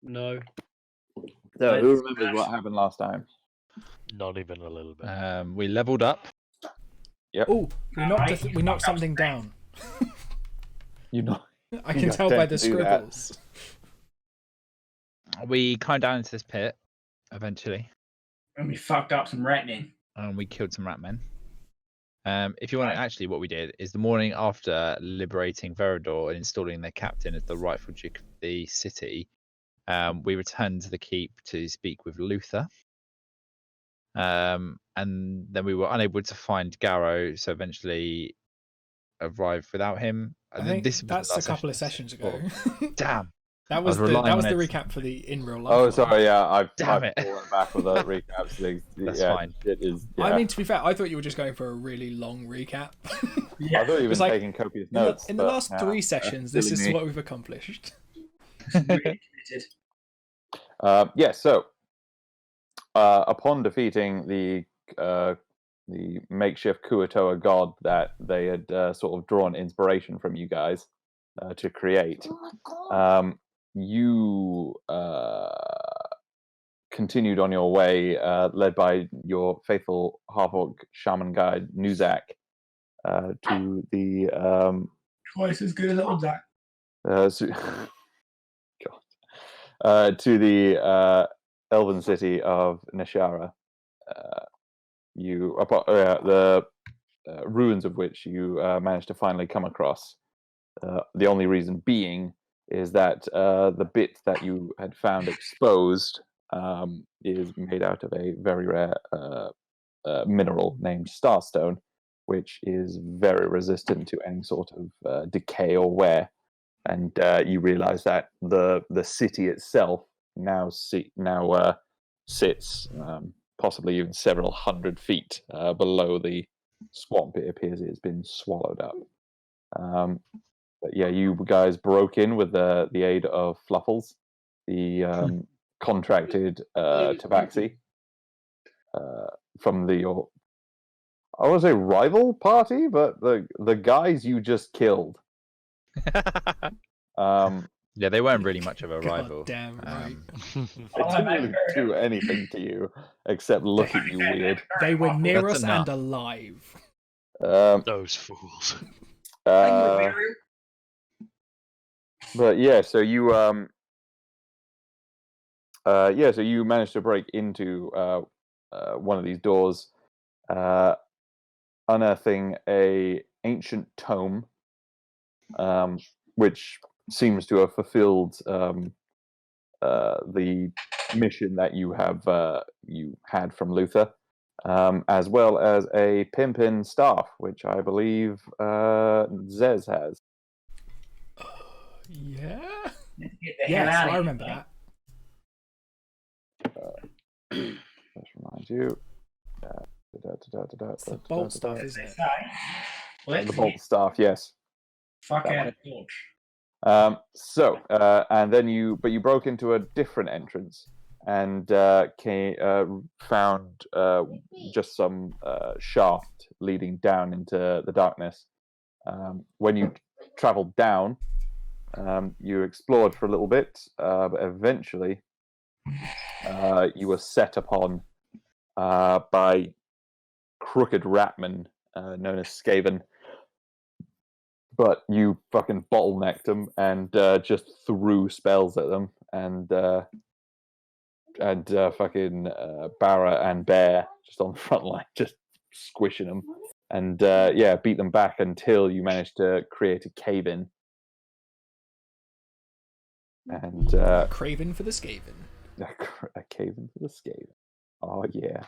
No. So who remembers what happened last time? Not even a little bit. We leveled up. Yep. Oh, we knocked something down. You know. I can tell by the scribbles. We climbed down into this pit eventually. And we fucked up some retinin. And we killed some rat men. If you want to, actually, what we did is the morning after liberating Verador and installing their captain as the rightful duke of the city, we returned to the keep to speak with Luther. And then we were unable to find Garrow, so eventually arrived without him. I think that's a couple of sessions ago. Damn. That was the recap for the in real life. Oh, sorry, yeah, I've fallen back with the recaps. That's fine. It is. Yeah. I mean, to be fair, I thought you were just going for a really long recap. Yeah. I thought you were taking copious notes. In the last 3 sessions, this is what we've accomplished. Really So upon defeating the makeshift Kuatoa god that they had sort of drawn inspiration from you guys to create, you continued on your way, led by your faithful half-orc shaman guide Nuzak, to the twice as good as old Zach. To the elven city of Nishara. The ruins of which you managed to finally come across. The only reason being is that the bit that you had found exposed is made out of a very rare mineral named starstone, which is very resistant to any sort of decay or wear. And you realize that the city itself now sits possibly even several hundred feet below the swamp. It appears it has been swallowed up. But yeah, you guys broke in with the aid of Fluffles, the contracted tabaxi from your, I would say, rival party, but the guys you just killed. Yeah, they weren't really much of a rival. Damn right. They didn't really do anything to you except look at you weird. They were near us and alive. Those fools. But yeah, so you so you managed to break into one of these doors, unearthing a ancient tome, which seems to have fulfilled the mission that you had from Luther, as well as a pimpin staff, which I believe Zez has. Yeah. Yes, I remember that. Let's remind you. It's the bolt staff, isn't it? The bolt staff, yes. Fucking torch. And then you broke into a different entrance and found just some shaft leading down into the darkness. When you traveled down, you explored for a little bit, but eventually you were set upon by crooked ratmen known as Skaven. But you fucking bottlenecked them and just threw spells at them, and fucking Barra and Bear just on the front line, just squishing them, and beat them back until you managed to create a cave-in. And Craven for the Skaven. A cave-in for the Skaven. Oh yeah.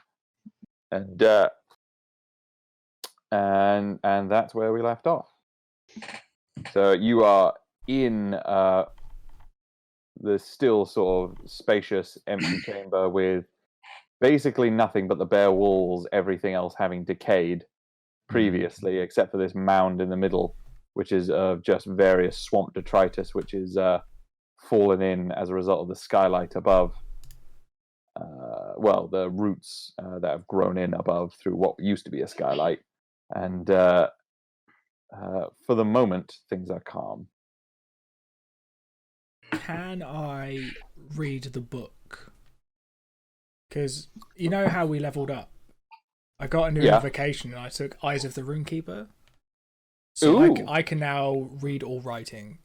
And that's where we left off. So you are in the still sort of spacious, empty chamber with basically nothing but the bare walls, everything else having decayed previously, except for this mound in the middle, which is of just various swamp detritus, which is fallen in as a result of the skylight above. The roots that have grown in above through what used to be a skylight. And for the moment, things are calm. Can I read the book. Because you know how we leveled up? I got a new invocation and I took Eyes of the Runekeeper. So I can now read all writing.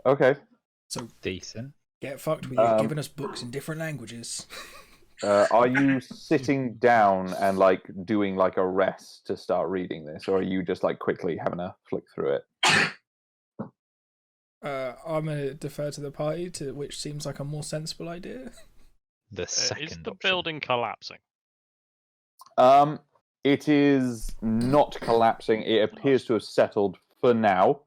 Okay. So decent. Get fucked, you've given us books in different languages. Are you sitting down and like doing like a rest to start reading this, or are you just like quickly having a flick through it? I'm gonna defer to the party, to which seems like a more sensible idea. The second Is the option. building collapsing? It is not collapsing. It appears to have settled for now.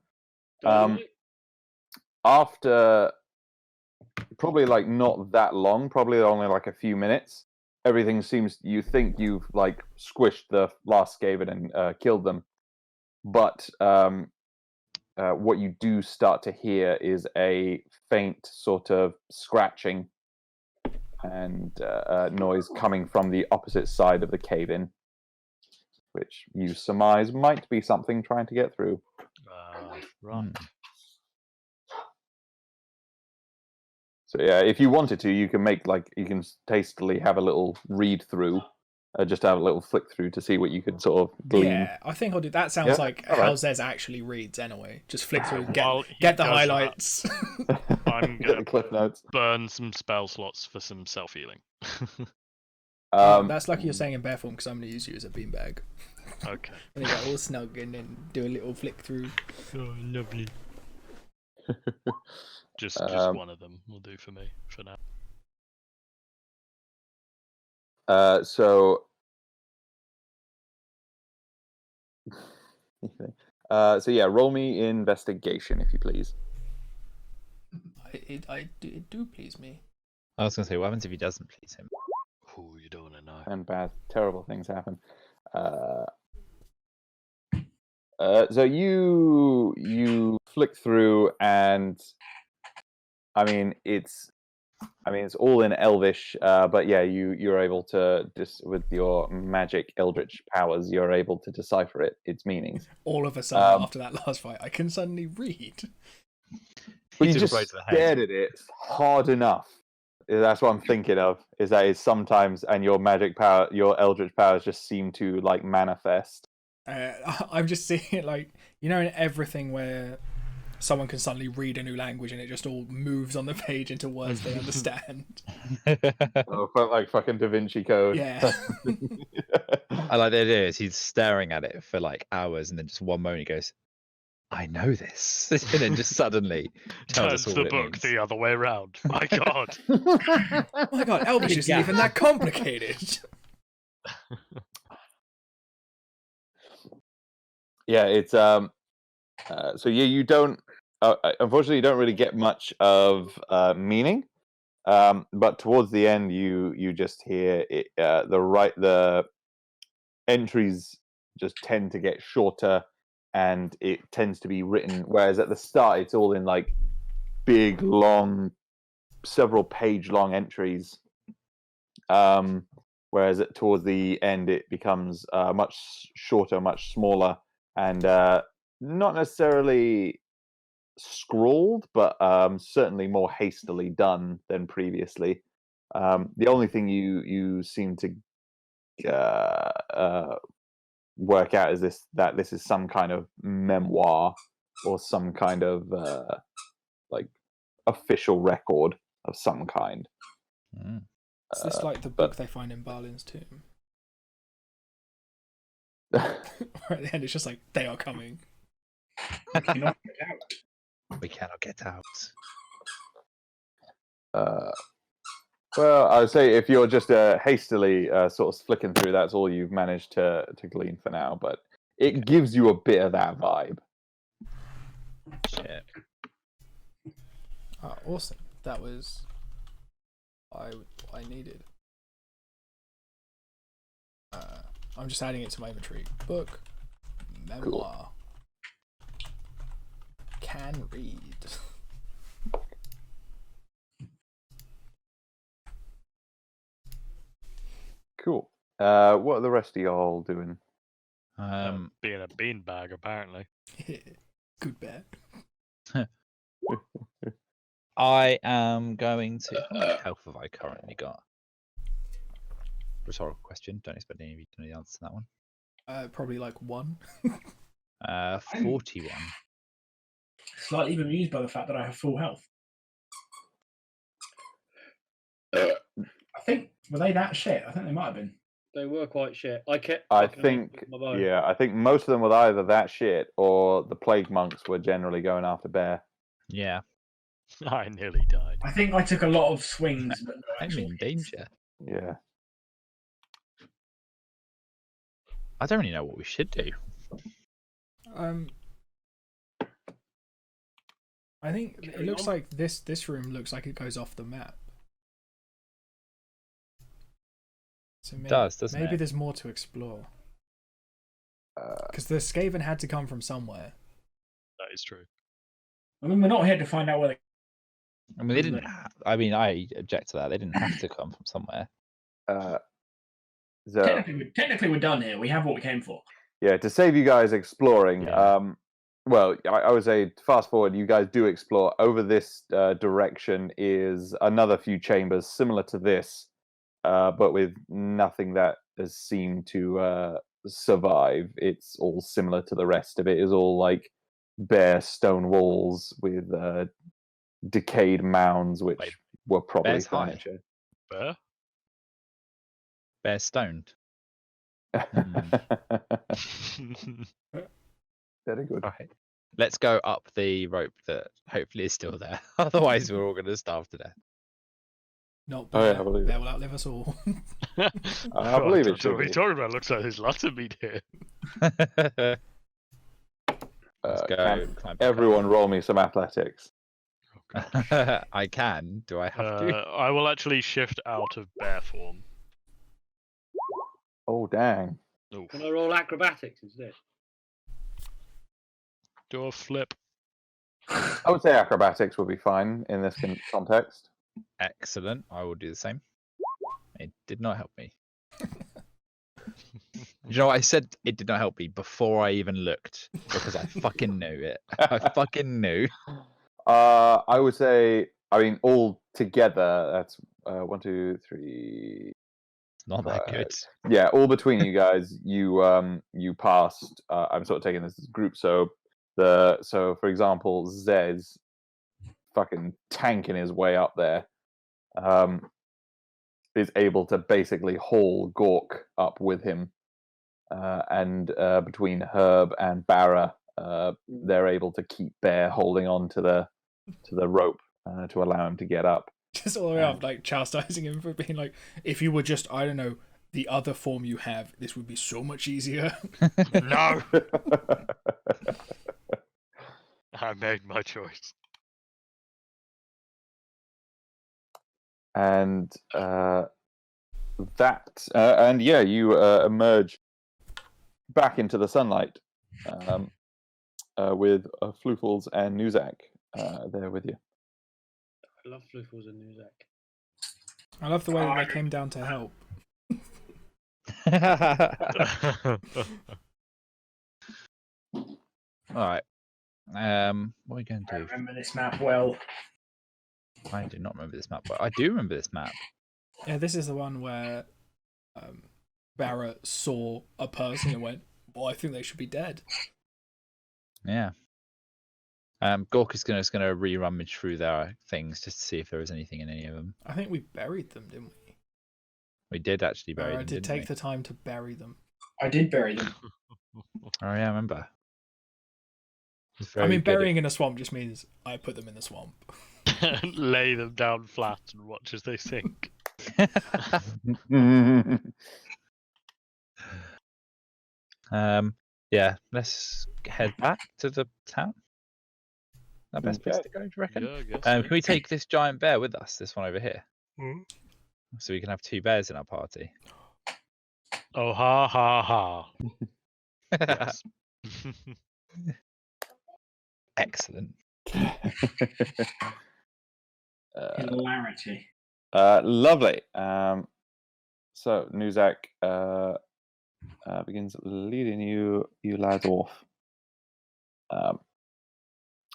After probably like not that long, probably only like a few minutes, everything seems, you think you've like squished the last Skaven and killed them, but what you do start to hear is a faint sort of scratching and noise coming from the opposite side of the cave-in, which you surmise might be something trying to get through. Right. So yeah, if you wanted to, you can make like, you can tastily have a little read through, just have a little flick through to see what you could sort of glean. Yeah, I think I'll do that. Sounds like how Zez actually reads anyway. Just flick through, get the highlights. I'm Get the cliff notes. Burn some spell slots for some self-healing. That's like you're saying in bear form, because I'm going to use you as a beanbag. Okay. And get all snug and then do a little flick through. Oh, lovely. Just one of them will do for me for now. So yeah, roll me investigation if you please. It do please me. I was going to say, what happens if he doesn't please him? Oh, you don't want to know. And bad, terrible things happen. So you flick through, and I mean it's all in Elvish, but yeah, you're able to just with your magic Eldritch powers, you're able to decipher its meanings. All of a sudden, after that last fight, I can suddenly read. But you just stared at it hard enough. That's what I'm thinking of. Is that is sometimes, and your magic power, your Eldritch powers, just seem to like manifest. I'm just seeing it like, you know, in everything where someone can suddenly read a new language and it just all moves on the page into words they understand. Oh, like fucking Da Vinci Code. Yeah. I like the idea is he's staring at it for like hours, and then just one moment he goes, I know this. And then just suddenly tells us Turns all the it book means. the other way around. My God. Oh my God, Elvish isn't even that complicated. Yeah, it's so yeah, you don't unfortunately you don't really get much of meaning, but towards the end you just hear it, the entries just tend to get shorter, and it tends to be written, whereas at the start it's all in like big long several page long entries, whereas towards the end it becomes much shorter, much smaller, and not necessarily scrawled, but certainly more hastily done than previously. The only thing you seem to work out is that this is some kind of memoir or some kind of like official record of some kind. Is this like the book they find in Balin's tomb? Or at the end, it's just like, they are coming. We cannot get out. We cannot get out. Well, I would say if you're just hastily sort of flicking through, that's all you've managed to glean for now. But it gives you a bit of that vibe. Shit. Oh, awesome. That was I needed. I'm just adding it to my inventory. Book, memoir, can read. Cool. What are the rest of y'all doing? Being a beanbag, apparently. Good bet. I am going to. How much health have I currently got? Rhetorical question. Don't expect any of you to know the answer to that one. Probably like 1. 41. Slightly bemused by the fact that I have full health. I think were they that shit? I think they might have been. They were quite shit. I kept. I fucking think, with my bow. yeah, I think most of them were either that shit or the plague monks were generally going after Bear. Yeah, I nearly died. I think I took a lot of swings, but no I'm actual in hits. danger. Yeah. I don't really know what we should do. I think it looks like this room looks like it goes off the map. So maybe, Doesn't maybe it? there's more to explore. Because the Skaven had to come from somewhere. That is true. I mean, we're not here to find out where they. I mean, they didn't. I mean, I object to that. They didn't have to come from somewhere. So, Technically, we're done here. We have what we came for. yeah, to save you guys exploring, Yeah. well, I would say fast forward, you guys do explore. Over this direction is another few chambers similar to this, but with nothing that has seemed to survive. It's all similar to the rest of it. It's all like bare stone walls with decayed mounds, which Wait, were probably Bear's high. furniture. Bear? Bear stoned. Very good. Right. Let's go up the rope that hopefully is still there. Otherwise, we're all going to starve to death. Not Oh, yeah, Bear. I believe Bear it. will outlive us all. I believe it What should are you be. talking about? Looks like there's lots of meat here. Let's go. Can climb back everyone roll me some athletics? up. I can. Do I have to? I will actually shift out of bear form. Oh, dang. Oof. Can I roll acrobatics instead? Do a flip. I would say acrobatics would be fine in this context. Excellent. I will do the same. It did not help me. You know, I said it did not help me before I even looked because I fucking knew it. I fucking knew. I would say, I mean, all together, that's 1, 2, 3. It's not that Right. good. Yeah, all between you guys, you passed. I'm sort of taking this as a group. So for example, Zez, fucking tanking his way up there, is able to basically haul Gork up with him, and between Herb and Barra, they're able to keep Bear holding on to the rope to allow him to get up. Just all the way up, like chastising him for being like, if you were just, I don't know, the other form you have, this would be so much easier. No! I made my choice. And and yeah, you emerge back into the sunlight, with Floofles and Nuzak there with you. I love Floofles and Nuzak. I love the way that they came down to help. All right. What are we going I to do? remember this map well. I do not remember this map, but I do remember this map. Yeah, this is the one where Barrett saw a person and went, well, I think they should be dead. Yeah. Gork is going to re-rummage through their things just to see if there was anything in any of them. I think we buried them, didn't we? We did actually bury I them. did didn't take we? the time to bury them. I did bury them. Oh yeah, I remember. I mean, burying in a swamp just means I put them in the swamp. Lay them down flat and watch as they sink. Yeah, let's head back to the town. Our best place Okay. to go, do you reckon? Yeah, I guess. Can we take this giant bear with us? This one over here, Hmm? so we can have 2 bears in our party. Oh, ha, ha, ha. Yes. Excellent. Hilarity. Lovely. So Nuzak begins leading you lads off.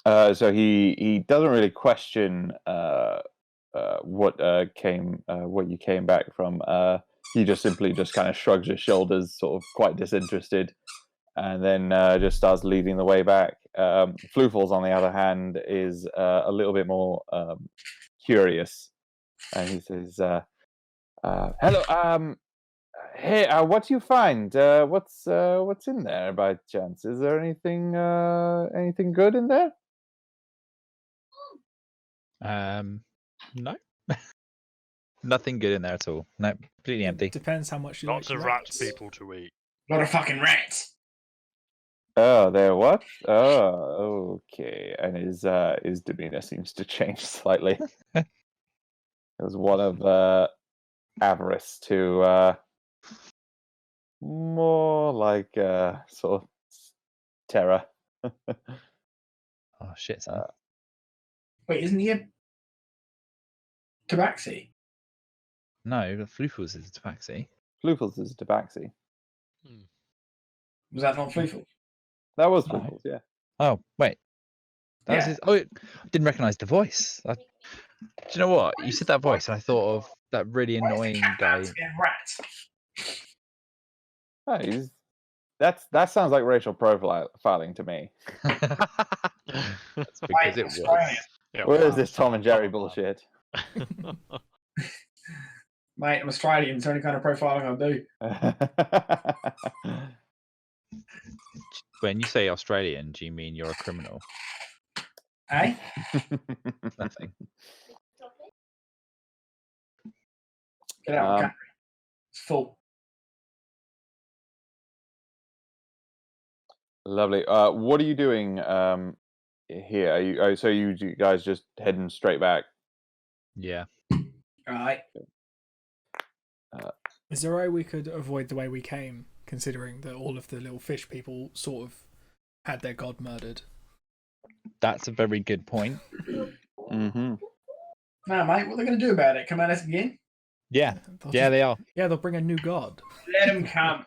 So he doesn't really question what you came back from. He just simply just kind of shrugs his shoulders, sort of quite disinterested, and then just starts leading the way back. Floofles, on the other hand, is a little bit more curious, and he says, "Hello, hey, what do you find? What's in there by chance? Is there anything good in there?" No. Nothing good in there at all. No, completely empty. Depends how much you Lots like of rats. people to eat. A lot of fucking rats. Oh, there what? Oh, okay. And his demeanor seems to change slightly. It was one of avarice to more like sort of terror. Oh shit, son. Wait, isn't he a tabaxi? No, but Floofles is a tabaxi. Floofles is tabaxi. Was that not Floofle? That was No. Floofles, yeah. Oh wait, that was Yeah. his. Oh, I didn't recognise the voice. Do you know what? You said that voice, and I thought of that really annoying guy. Rats. Oh, that sounds like racial profiling to me. That's because it was. Australian. Yeah, Where well, is this Tom and Jerry bullshit? Mate, I'm Australian. It's the only kind of profiling I'll do. When you say Australian, do you mean you're a criminal? Eh? Nothing. Get out of the country. It's full. Lovely. What are you doing here? Are you guys just heading straight back? Yeah. Right. Is there a way we could avoid the way we came, considering that all of the little fish people sort of had their god murdered? That's a very good point. Mm-hmm. No, mate, what are they going to do about it? Come at us again? Yeah. They'll Yeah, just- they are. Yeah, they'll bring a new god. Let them come.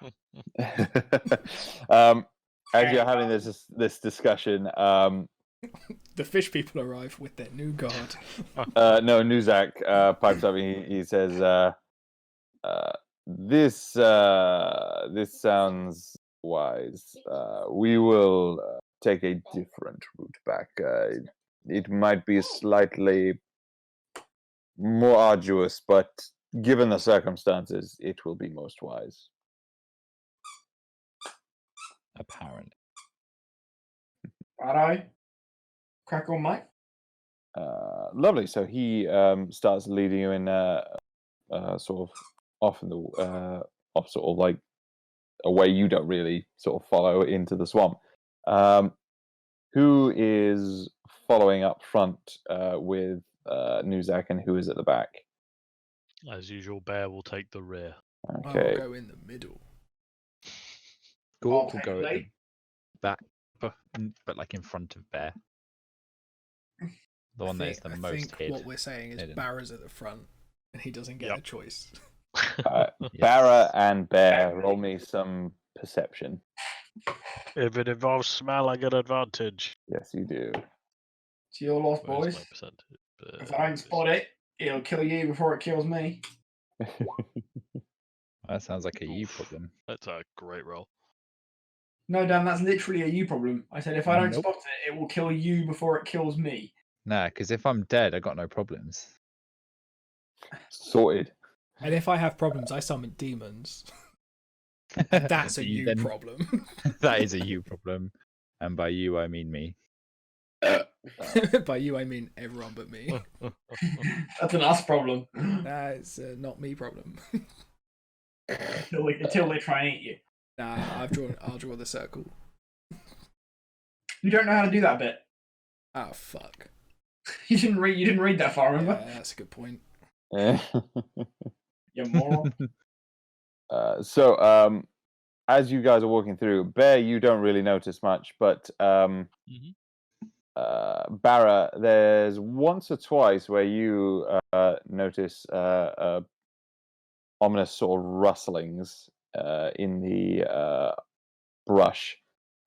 As you're having this discussion, The fish people arrive with their new god. no, Nuzak pipes up. He says, "This sounds wise. We will take a different route back. It might be slightly more arduous, but given the circumstances, it will be most wise." Apparently. Righto. Crack on, mate. Lovely. So he starts leading you in sort of off in the off sort of like a way you don't really sort of follow into the swamp. Who is following up front with Nuzak, and who is at the back? As usual, Bear will take the rear. I will Okay. go in the middle. Gork will take go at the lead. back, but like in front of Bear. The one that is the I most think hid. what we're saying is hidden. Barra's at the front, and he doesn't get Yep. a choice. Yes. Barra and Bear, roll me some perception. If it involves smell, I get advantage. Yes, you do. It's your loss, Where's boys. my percentage? If I don't spot it, it'll kill you before it kills me. That sounds like a you problem. That's a great roll. No, Dan, that's literally a you problem. I said if I don't Nope. spot it, it will kill you before it kills me. Nah, because if I'm dead, I got no problems. Sorted. And if I have problems, I summon demons. That's a you Then- problem. That is a you problem, and by you I mean me. By you, I mean everyone but me. That's an us problem. That's not me problem. Until they try and eat you. Nah, I'll draw the circle. You don't know how to do that bit. Oh fuck. You didn't read that far, remember? Yeah, that's a good point. You moron. So, as you guys are walking through, Bear, you don't really notice much, but Barra, there's once or twice where you notice ominous sort of rustlings in the brush,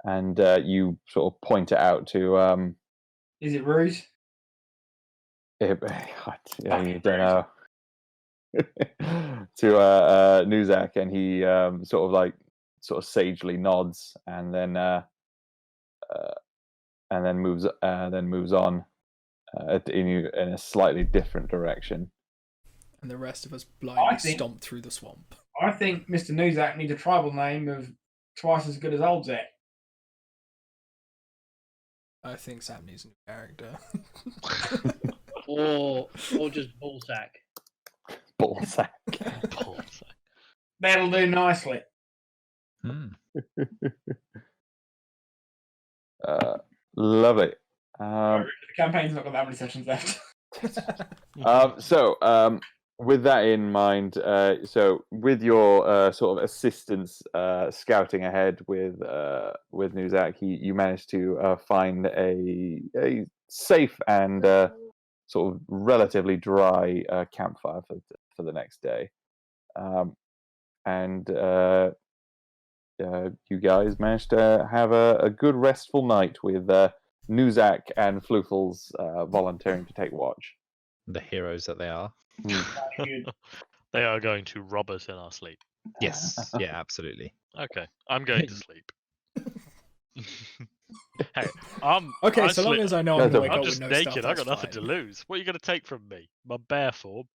and you sort of point it out to Is it Ruse? You don't know. To Nuzak, and he sort of sagely nods, and then moves on in a slightly different direction. And the rest of us blindly think- stomp through the swamp. I think Mr. Nuzak needs a tribal name of twice as good as Old Zek. I think Sam needs a new character. Or just ballsack. Ballsack. That'll do nicely. Hmm. Lovely. The campaign's not got that many sessions left. So, with that in mind, so with your sort of assistance scouting ahead with Nuzak, you managed to find a safe and sort of relatively dry campfire for the next day, and you guys managed to have a good restful night with Nuzak and Floofles volunteering to take watch. The heroes that they are. They are going to rob us in our sleep. Yes. Yeah, absolutely. Okay, I'm going to sleep. Hey, Okay, I so long sleep- as I know I'm gonna wake I'm up just with no naked. stuff, I've got that's nothing to fine. lose. What are you going to take from me? My bare form?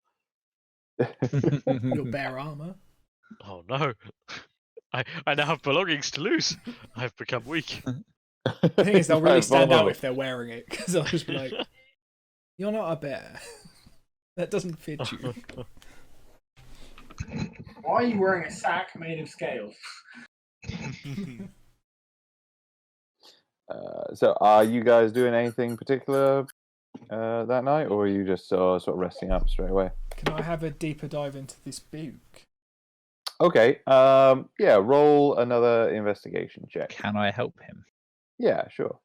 Your bare armor. Oh no. I now have belongings to lose. I've become weak. The thing is, they'll really Right, stand out vulnerable. if they're wearing it, because they'll just be like, "You're not a bear. That doesn't fit you." Why are you wearing a sack made of scales? So, are you guys doing anything particular that night, or are you just sort of resting up straight away? Can I have a deeper dive into this book? Okay. Yeah. Roll another investigation check. Can I help him? Yeah. Sure.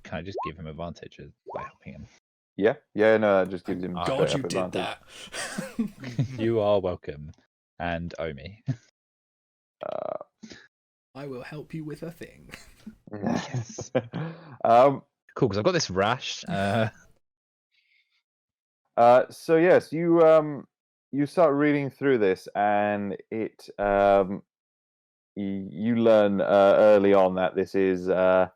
Can I just give him advantage by helping him? Yeah. Yeah. No, that just gives him. God, straight you up did advantage. that. You are welcome. And Omi. I will help you with a thing. Yes. um. Cool, because I've got this rash. So yes, you start reading through this, and it you learn early on that this is the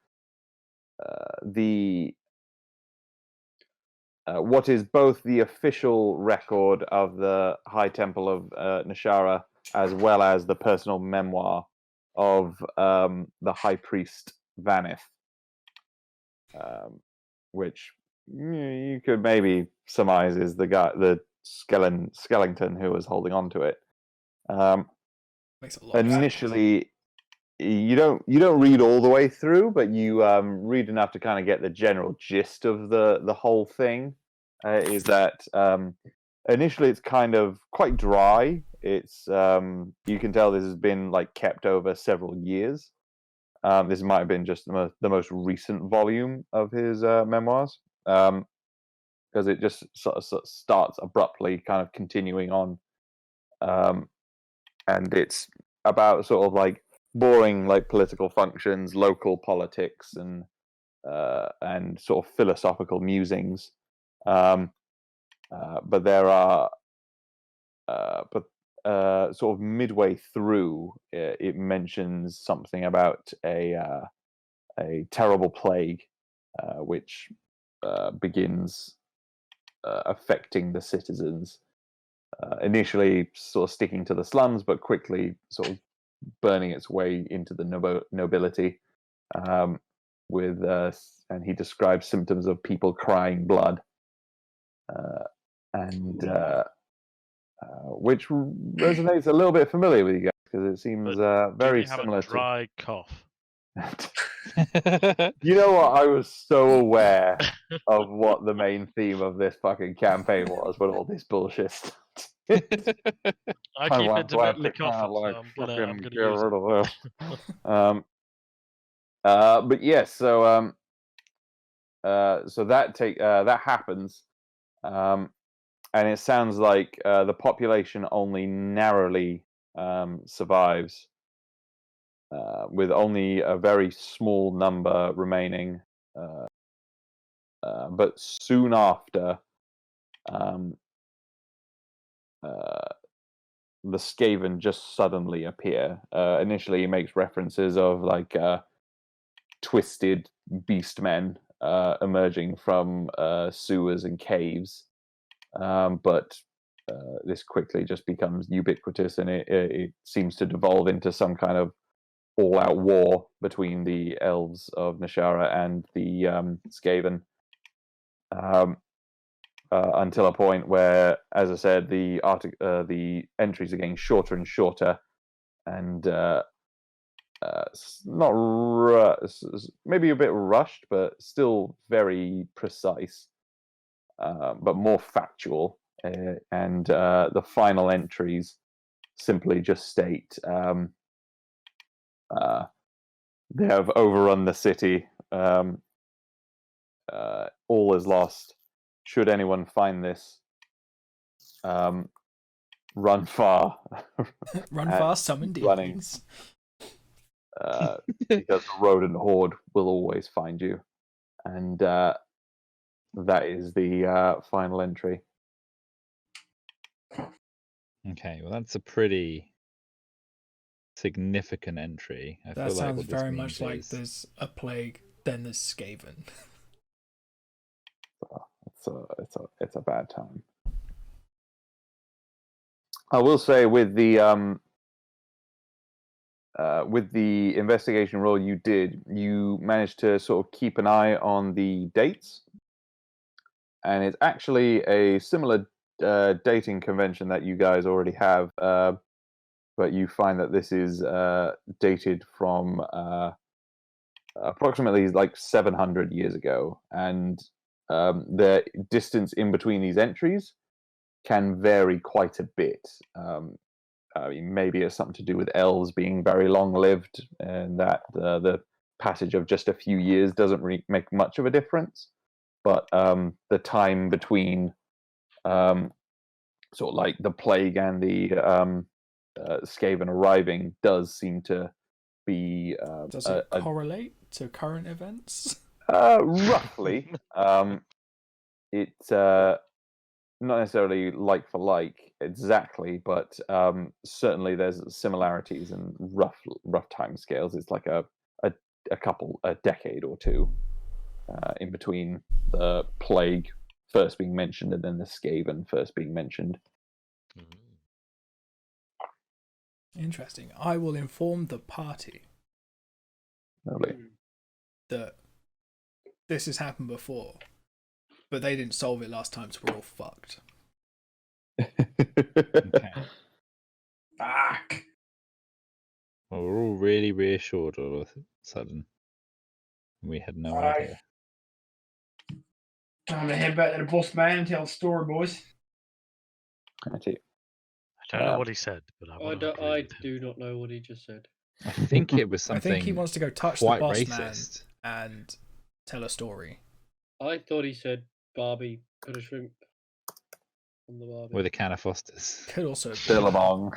what is both the official record of the High Temple of Nishara, as well as the personal memoir of the High Priest Vanith, which you could maybe surmise is the skeleton who was holding on to it. Makes a lot of sense. Initially, you don't read all the way through, but you read enough to kind of get the general gist of the whole thing. Is that initially it's kind of quite dry. It's you can tell this has been like kept over several years. This might have been just the most recent volume of his memoirs, because it just sort of starts abruptly, kind of continuing on, and it's about sort of like boring like political functions, local politics, and sort of philosophical musings. But there are, sort of midway through, it mentions something about a terrible plague, which begins affecting the citizens. Initially, sort of sticking to the slums, but quickly sort of burning its way into the nobility. And he describes symptoms of people crying blood, which resonates a little bit familiar with you guys, because it seems very Do we have similar a dry cough? You know what? I was so aware of what the main theme of this fucking campaign was when all this bullshit started. I Kind of keep want to have intermittently to kind of, coughing, like, so I'm gonna fucking get get use rid it. of this. But yes, so that happens, and it sounds like the population only narrowly survives, with only a very small number remaining. but soon after, the Skaven just suddenly appear. Initially, he makes references of like twisted beast men emerging from sewers and caves, but this quickly just becomes ubiquitous, and it seems to devolve into some kind of all-out war between the elves of Nishara and the Skaven. Until a point where, as I said, the entries are getting shorter and shorter, and maybe a bit rushed, but still very precise, but more factual. And the final entries simply just state they have overrun the city. All is lost. Should anyone find this, run far. Run fast, summon running. demons. Because the rodent horde will always find you. And that is the final entry. Okay, well, that's a pretty significant entry. I That feel like sounds what this very means much like is- there's a plague, then there's Skaven. It's a bad time. I will say with the investigation role you did, you managed to sort of keep an eye on the dates, and it's actually a similar dating convention that you guys already have, but you find that this is dated from approximately like 700 years ago, and the distance in between these entries can vary quite a bit. I mean, maybe it's something to do with elves being very long-lived, and that the passage of just a few years doesn't really make much of a difference. But the time between sort of like the plague and the Skaven arriving does seem to be Does it correlate to current events? roughly. It's not necessarily like for like exactly, but certainly there's similarities and rough time scales. It's like a decade or two in between the plague first being mentioned and then the Skaven first being mentioned. Interesting. I will inform the party Lovely. that this has happened before, but they didn't solve it last time, so we're all fucked. Okay. Fuck. Well, we're all really reassured all of a sudden. We had no Right. idea. Time to head back to the boss man and tell the story, boys. Actually, I don't know what he said, but I I, want do, to agree I with him. do not know what he just said. I think it was I something think he wants to go touch the quite boss racist. man and tell a story. I thought he said Barbie put a shrimp on the Barbie. With a can of Fosters. Could also be Billabong.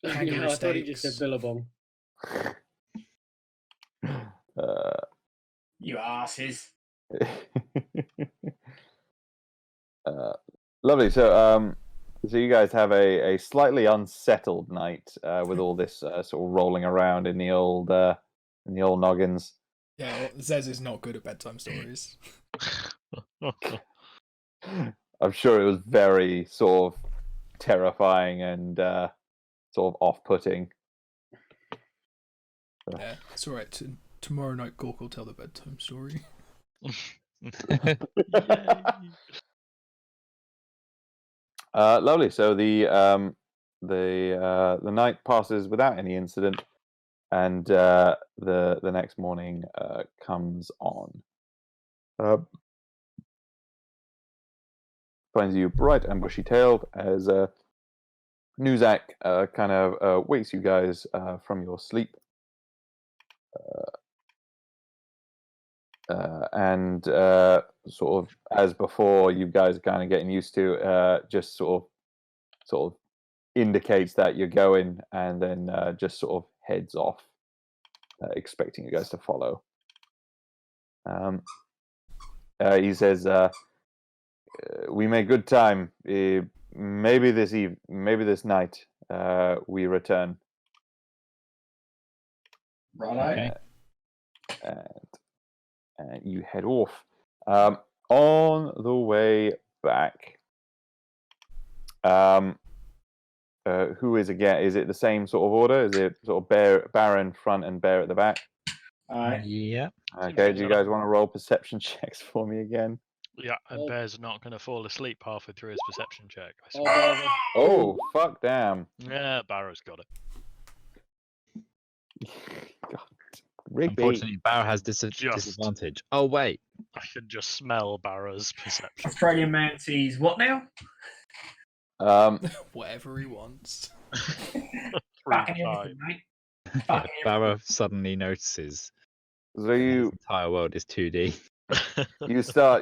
Kangaroo I thought he just said steaks. Billabong. You asses. Lovely. So you guys have a slightly unsettled night with all this sort of rolling around in the old noggins. Yeah, well, Zez is not good at bedtime stories. I'm sure it was very sort of terrifying and sort of off-putting. Yeah, it's alright. Tomorrow night, Gork will tell the bedtime story. Lovely. So the night passes without any incident, and the next morning comes on. Finds you bright and bushy-tailed as Nuzak kind of wakes you guys from your sleep. And sort of as before, you guys are kind of getting used to just sort of indicates that you're going, and then just sort of heads off, expecting you guys to follow. he says, "We make good time. Maybe this night, we return." Right. Okay. And you head off. On the way back, who is again? Is it the same sort of order? Is it sort of Bear in front and Bear at the back? Alright. Seems Yeah. Okay. like Do you that. guys want to roll perception checks for me again? Yeah, and Oh. Bear's not going to fall asleep halfway through his perception check. I Oh, swear. Barber. Oh, fuck! Damn. Yeah, Barrow's got it. God. Rigby. Unfortunately, Barrow has disadvantage. Oh wait. I can just smell Barrow's perception. Australian man sees what now? Whatever he wants. Fucking Three everything, times. mate. Yeah, Fucking Barrow suddenly notices So that his you entire world is 2D.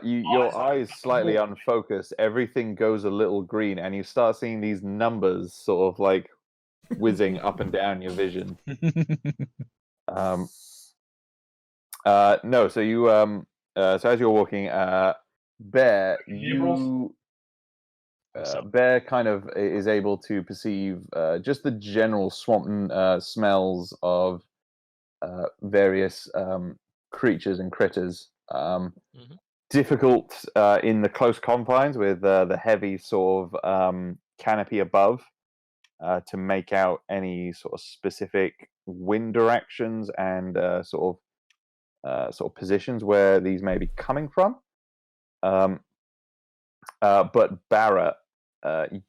your eyes slightly unfocused. Everything goes a little green, and you start seeing these numbers sort of like whizzing up and down your vision. No, so you so as you're walking, Bear, Bear kind of is able to perceive just the general swamp smells of various creatures and critters. Difficult in the close confines with the heavy sort of canopy above to make out any sort of specific wind directions and sort of positions where these may be coming from. But Barrett,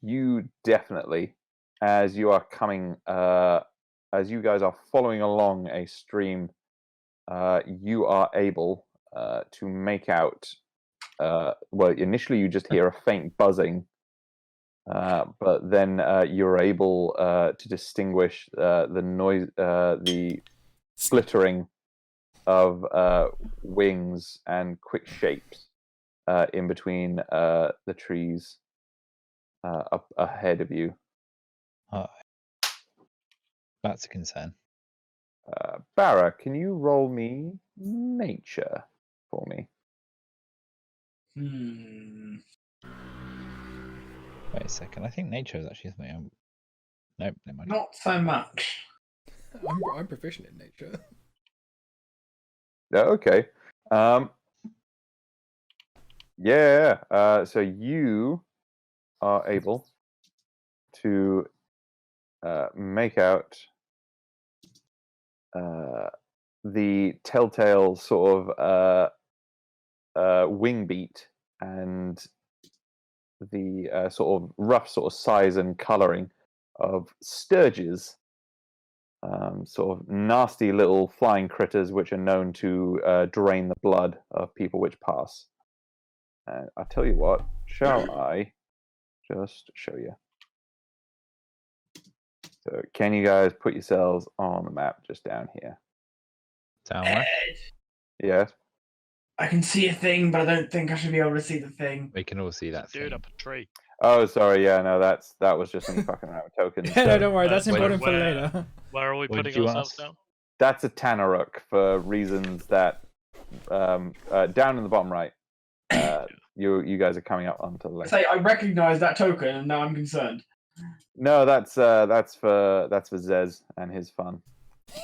you definitely, as you are coming, as you guys are following along a stream, you are able to make out. Well, initially you just hear a faint buzzing, but then you're able to distinguish the noise, the splittering of wings and quick shapes in between the trees up ahead of you. That's a concern. Barra, can you roll me nature for me? Wait a second. I think nature is actually something. Nope, never mind. Not so much. I'm proficient in nature. Okay. Yeah. So you are able to make out the telltale sort of wing beat and the sort of rough sort of size and colouring of sturges. Sort of nasty little flying critters which are known to drain the blood of people which pass. And I tell you what, shall I just show you? So can you guys put yourselves on the map just down here? Down where? Yes? I can see a thing, but I don't think I should be able to see the thing. We can all see that Dude thing. up a tree. Oh, sorry, yeah, no, that was just me fucking around with tokens. Yeah, no, So don't worry. That's Wait, important for where- later. Where are we What did putting you want ourselves us- down? that's a Tanaruk for reasons that down in the bottom right. You guys are coming up onto the left. Say, I recognise that token, and now I'm concerned. No, that's for Zez and his fun.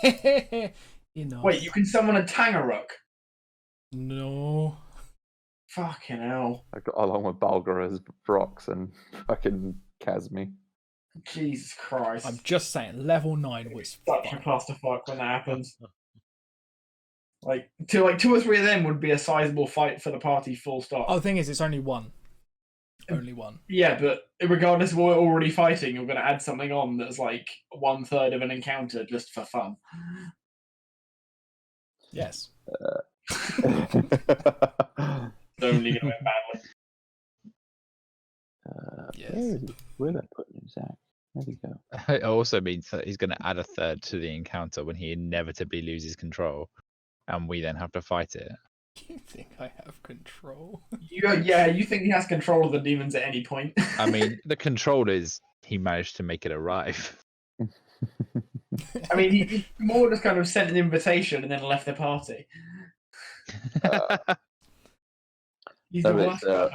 You know. Wait, you can summon a Tangaruk? No. Fucking hell. Along with Balgara's Brox and fucking Kazmi. Jesus Christ. I'm just saying, level 9 was such a fun. clusterfuck when that happens. Like two or three of them would be a sizable fight for the party, full stop. Oh, the thing is, it's only one. Only one. Yeah, but regardless of what we're already fighting, you're going to add something on that's like 1/3 of an encounter just for fun. Yes. It's only going to end badly. Yes. Where did I put him, Zach? There we go. It also means that he's going to add a third to the encounter when he inevitably loses control, and we then have to fight it. You think I have control? You think he has control of the demons at any point? I mean, the control is he managed to make it arrive. I mean, he more just kind of sent an invitation and then left the party. He's So the it's, worst.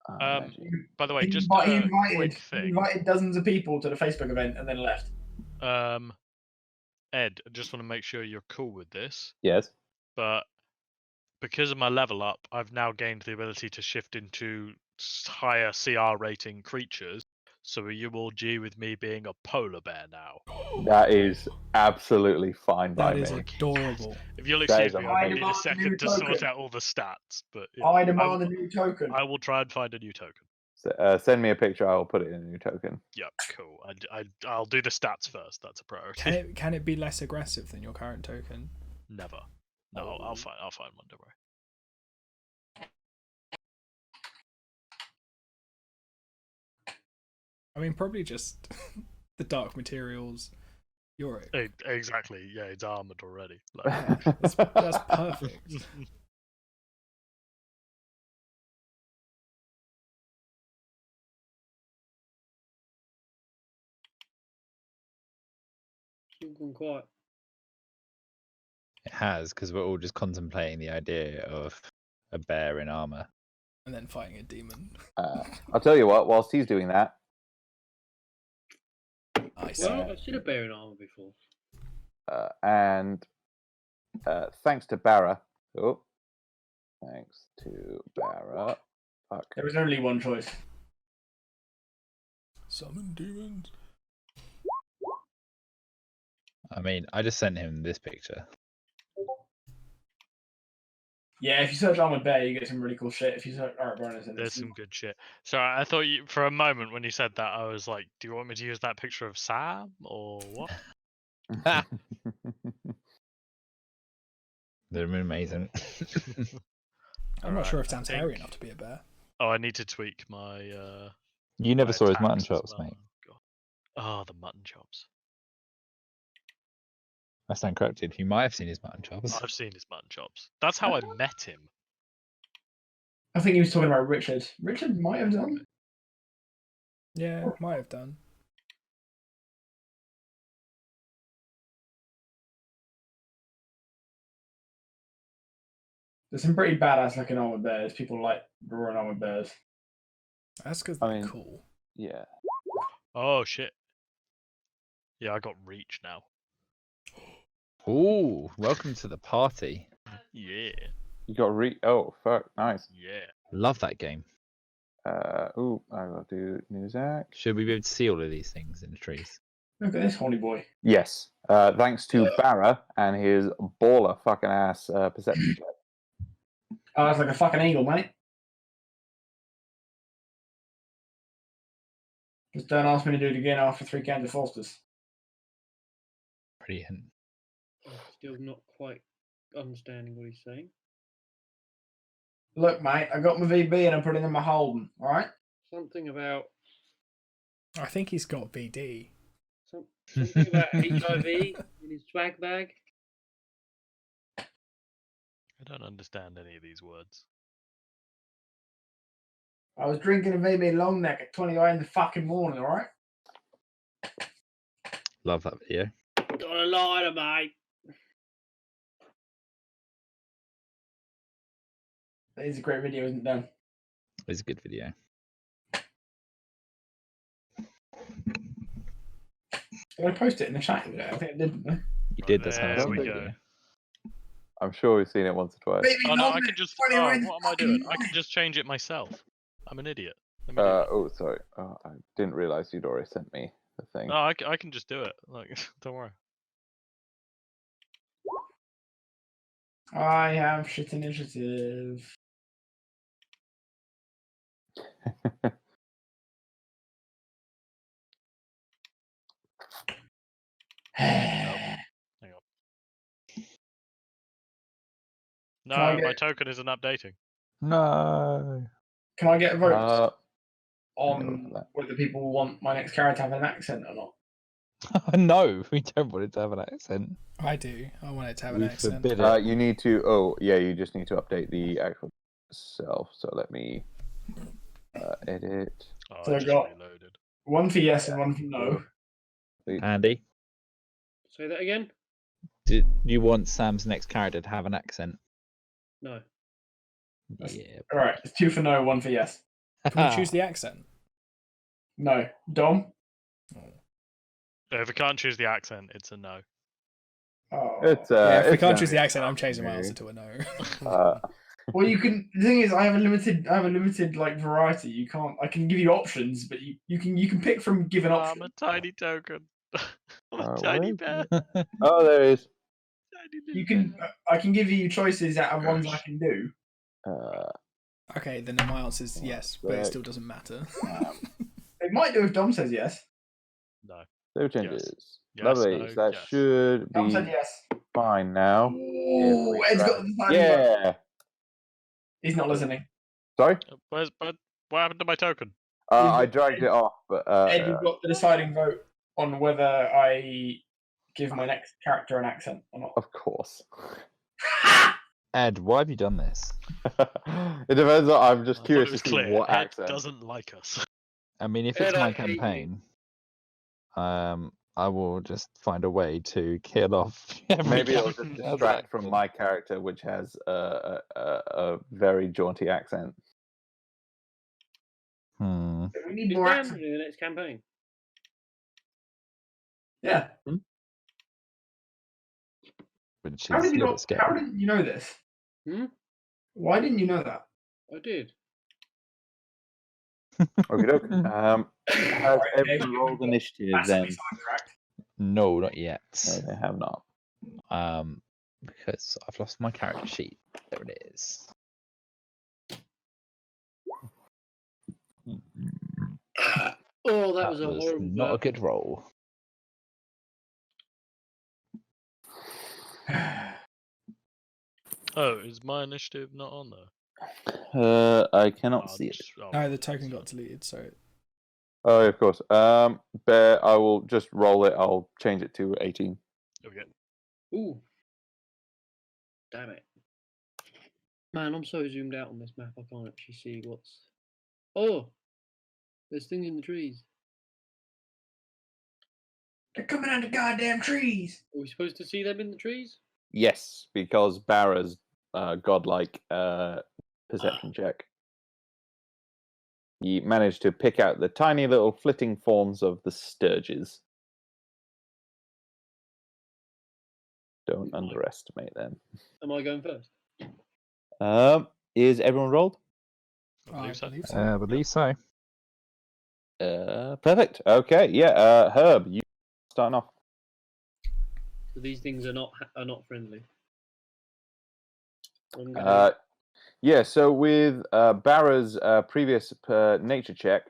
magic. By the way, He just he a quick he thing. invited dozens of people to the Facebook event and then left. Ed, I just want to make sure you're cool with this, Yes. but because of my level up, I've now gained the ability to shift into higher CR rating creatures. So are you all G with me being a polar bear now? That is absolutely fine by That is me. adorable. If you'll That excuse is me, I need amazing. a second to sort Token. out all the stats. But yeah, I demand a new token. I will try and find a new token. Send me a picture. I'll put it in a new token. Yep, cool. I'll do the stats first. That's a priority. Can it be less aggressive than your current token? Never. No, I'll find one. Don't worry. I mean, probably just the dark materials. Yorick. Exactly. Yeah, it's armored already. Yeah, that's perfect. You've gone quiet. It has, because we're all just contemplating the idea of a bear in armor. And then fighting a demon. I'll tell you what. Whilst he's doing that, Nice. Well, I've seen a bear in armor before. and thanks to Barra. Oh, thanks to Barra. Fuck. There was only one choice. Summon demons. I mean, I just sent him this picture. Yeah, if you search Armored Bear, you get some really cool shit. If you search Art Burners, There's some good shit. So I thought you, for a moment when you said that, I was like, do you want me to use that picture of Sam or what? They're amazing. I'm not sure if Sam's I hairy think- enough to be a bear. Oh, I need to tweak my. You never my saw his mutton attacks as chops, well. mate. God. Oh, the mutton chops. I stand corrected. You might have seen his mutton chops. I've seen his mutton chops. That's how I met him. I think he was talking about Richard. Richard might have done. Yeah, might have done. There's some pretty badass looking Armored Bears. People like drawing Armored Bears. That's because I they're mean- cool. Yeah. Oh shit. Yeah, I got reach now. Ooh, welcome to the party. Yeah, You got Oh, fuck. Nice. yeah. Love that game. Ooh, I will do Newsac. Should we be able to see all of these things in the trees? Look at this horny boy. Yes. Thanks to Barra and his baller fucking ass perception check. Oh, that's like a fucking eagle, mate. Just don't ask me to do it again after 3 cans of Foster's. Brilliant. I'm still not quite understanding what he's saying. Look, mate, I got my VB and I'm putting in my Holden, alright? Something about I think he's got VD. something about HIV in his swag bag. I don't understand any of these words. I was drinking a VB long neck at 20 in the fucking morning, alright? Love that video. Got a lighter, mate. That is a great video, isn't it, Dan? It's a good video. I'm going to post it in the chat today. I think I did, didn't I? You did. That's how I There saw we the go. video. I'm sure we've seen it once or twice. Baby Oh no, long I neck, can just. 20 Oh, in the what am I fucking doing? I morning. can just change it myself. I'm an idiot. Let me do it. Oh, sorry. Oh, I didn't realize you'd already sent me the thing. No, I can just do it. Like, don't worry. I have shit initiative. Hang on. Can I No, my get- token isn't updating. No. Can I get a vote Uh, on that. whether people want my next character to have an accent or not? No, we don't want it to have an accent. I do. I want it to have an We accent. forbid it. you need to. Oh, yeah. You just need to update the actual itself. So let me edit. Oh, So I I just got- reloaded. One for yes and one for no. Andy, Say that again? do you want Sam's next character to have an accent? No. Yeah. All right, it's 2 for no, 1 for yes. Can we choose the accent? No, Dom. If we can't choose the accent, it's a no. Oh. Yeah, if we it's can't gonna choose be the accent, I'm tough, changing my maybe. answer to a no. Well, you can. The thing is, I have a limited like variety. You can't. I can give you options, but you can pick from given I'm options. a tiny token. I'm a where tiny is bear. it? Oh, there it is. Tiny little You can. bear. I can give you choices out of ones I can do. Okay, then my answer is yes, but it still doesn't matter. It might do if Dom says yes. No. No changes. Yes, Lovely. no, so that yes. should Dom said be yes. fine now. Ooh, Ed's got the deciding vote. Yeah. He's not listening. Sorry. What happened to my token? I dragged it off, but Ed, you've got the deciding vote on whether I give my next character an accent or not. of course. Ed, why have you done this? It depends. I'm just I thought curious it to was see clear. what Ed accent. doesn't like us. I mean, if it's Ed, I my hate you. campaign, I will just find a way to kill off every Maybe it'll character just that has distract from accent. my character, which has a very jaunty accent. Hmm. We need Is more Dan accents. in the next campaign? Yeah. Which How is did a you little not? bit scary. How didn't you know this? Hmm? Why didn't you know that? I did. Okay, doke. Has Right, everyone okay. rolled initiative Massively then? sidetracked. No, not yet. No, they have not. Because I've lost my character sheet. There it is. Oh, that was a was horrible. not a good roll. Oh, is my initiative not on there? I cannot see it. No, the token got deleted, so Oh, of course. Bear, I will just roll it. I'll change it to 18. Okay. Ooh. Damn it. Man, I'm so zoomed out on this map, I can't actually see what's. Oh! There's things in the trees. They're coming out of goddamn trees. Are we supposed to see them in the trees? Yes, because Barra's godlike perception check. He managed to pick out the tiny little flitting forms of the sturges. Don't underestimate them. Am I going first? Is everyone rolled? I believe so. I believe so. Perfect. Okay, yeah. Herb, you starting off. So these things are not friendly. I'm gonna Yeah, so with Barra's previous nature check,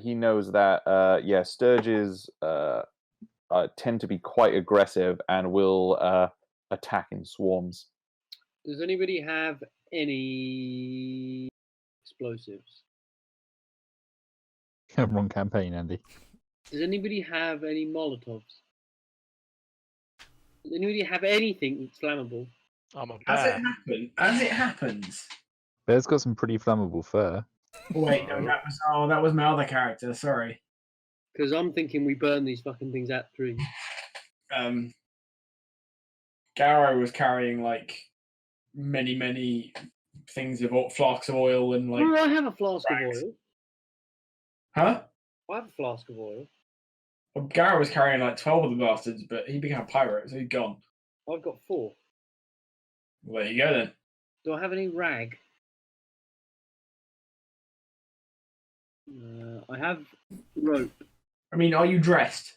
he knows that sturges tend to be quite aggressive and will attack in swarms. Does anybody have any explosives? Wrong campaign, Andy. Does anybody have any Molotovs? Does anybody have anything that's flammable? I'm a As bear. it happens. Bear's got some pretty flammable fur. Oh, wait, no, that was my other character. Sorry. Because I'm thinking we burn these fucking things out the trees. Garrow was carrying like many things of flasks of oil and like. Oh, I have a flask of rags. oil. Huh? I have a flask of oil. Well, Garrow was carrying like 12 of the bastards, but he became a pirate, so he's gone. I've got 4. Well, there you go then. Do I have any rag? I have rope. I mean, are you dressed?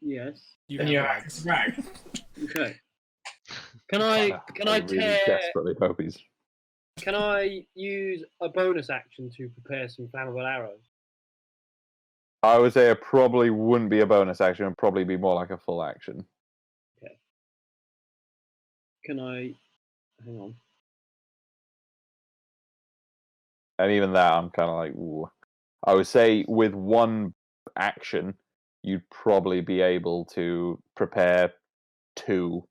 Yes. Then you have access to rag. Okay. Can I really tear? desperately hope he's. Can I use a bonus action to prepare some flammable arrows? I would say it probably wouldn't be a bonus action. It'd probably be more like a full action. Okay. Can I? Hang on. And even that, I'm kind of like, ooh. I would say with one action, you'd probably be able to prepare 2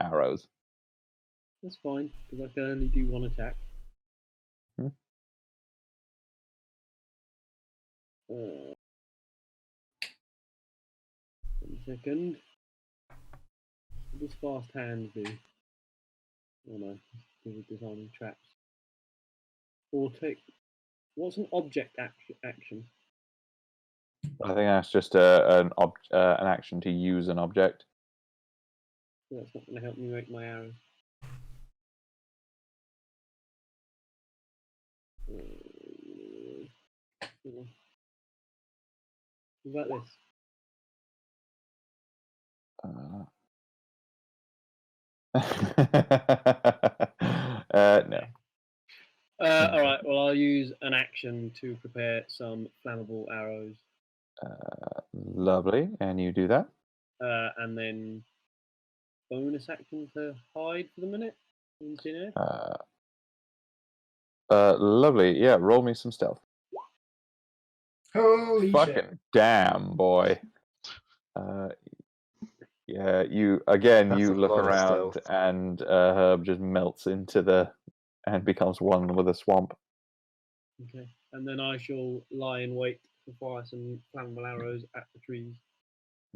arrows. That's fine because I can only do 1 attack. Hmm. 1 second. What does fast hands do? Oh no, disarming traps. Or take. What's an object action? I think that's just an action to use an object. That's not going to help me make my arrows. What about this? No. All right. Well, I'll use an action to prepare some flammable arrows. Lovely, and you do that. And then bonus action to hide for the minute. Lovely. Yeah, roll me some stealth. Holy Fucking shit. damn, boy. Yeah, you That's a look lot of around stealth. and Herb just melts into and becomes one with the swamp. Okay. And then I shall lie in wait to fire some flammable arrows at the trees.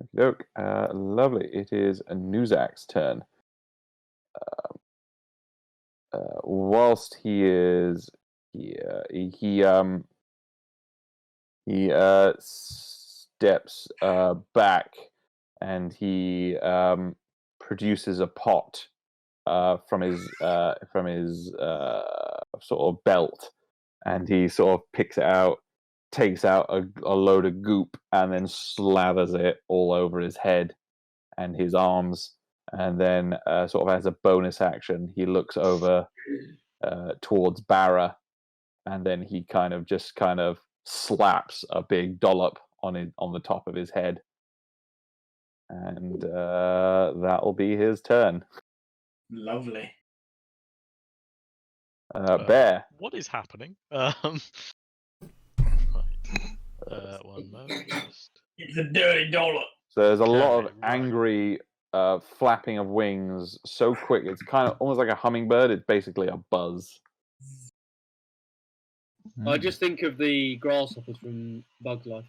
Okey-doke. Lovely. It is Nuzak's turn. Whilst he is here, he steps back and he produces a pot from his sort of belt, and he sort of picks it out, takes out a load of goop, and then slathers it all over his head and his arms. And then, sort of as a bonus action, he looks over towards Barra, and then he kind of slaps a big dollop on the top of his head, and that'll be his turn. Lovely. Bear. What is happening? Right. One moment. It's a dirty dollar. So there's a lot of Okay, right. angry flapping of wings so quick. It's kind of almost like a hummingbird. It's basically a buzz. I just think of the grasshoppers from Bug's Life.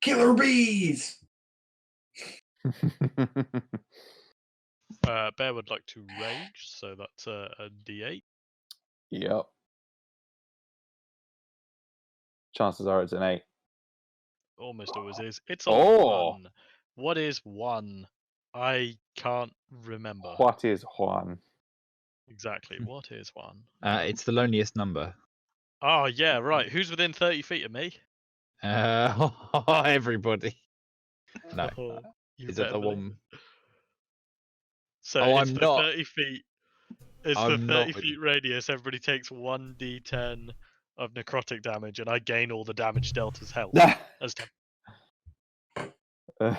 Killer bees. Bear would like to rage, so that's a D8. Yep. Chances are it's an 8. Almost always is. It's a Oh. 1. What is 1? I can't remember. What is Juan? Exactly. What is 1? It's the loneliest number. Oh, yeah, right. Who's within 30 feet of me? Everybody. No. Oh, you Is that better the believe one? it. So Oh, it's I'm for not. 30 feet. It's I'm for not 30 with- feet radius. Everybody takes 1d10 of necrotic damage, and I gain all the damage dealt as health. as So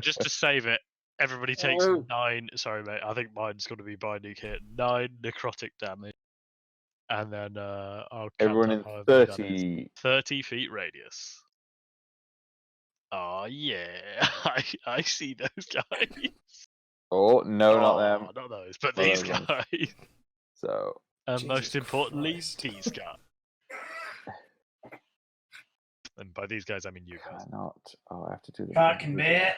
just to save it, everybody takes Oh. 9. Sorry, mate. I think mine's going to be binding here. 9 necrotic damage, and then I'll count Everyone up in however many that is. 30. 30 feet radius. Oh yeah, I see those guys. Oh no, not them. Not those, but Not these those ones. guys. So And Jesus most importantly, Christ. these guys. And by these guys, I mean you guys. cannot. Oh, I have to do the Fucking bear.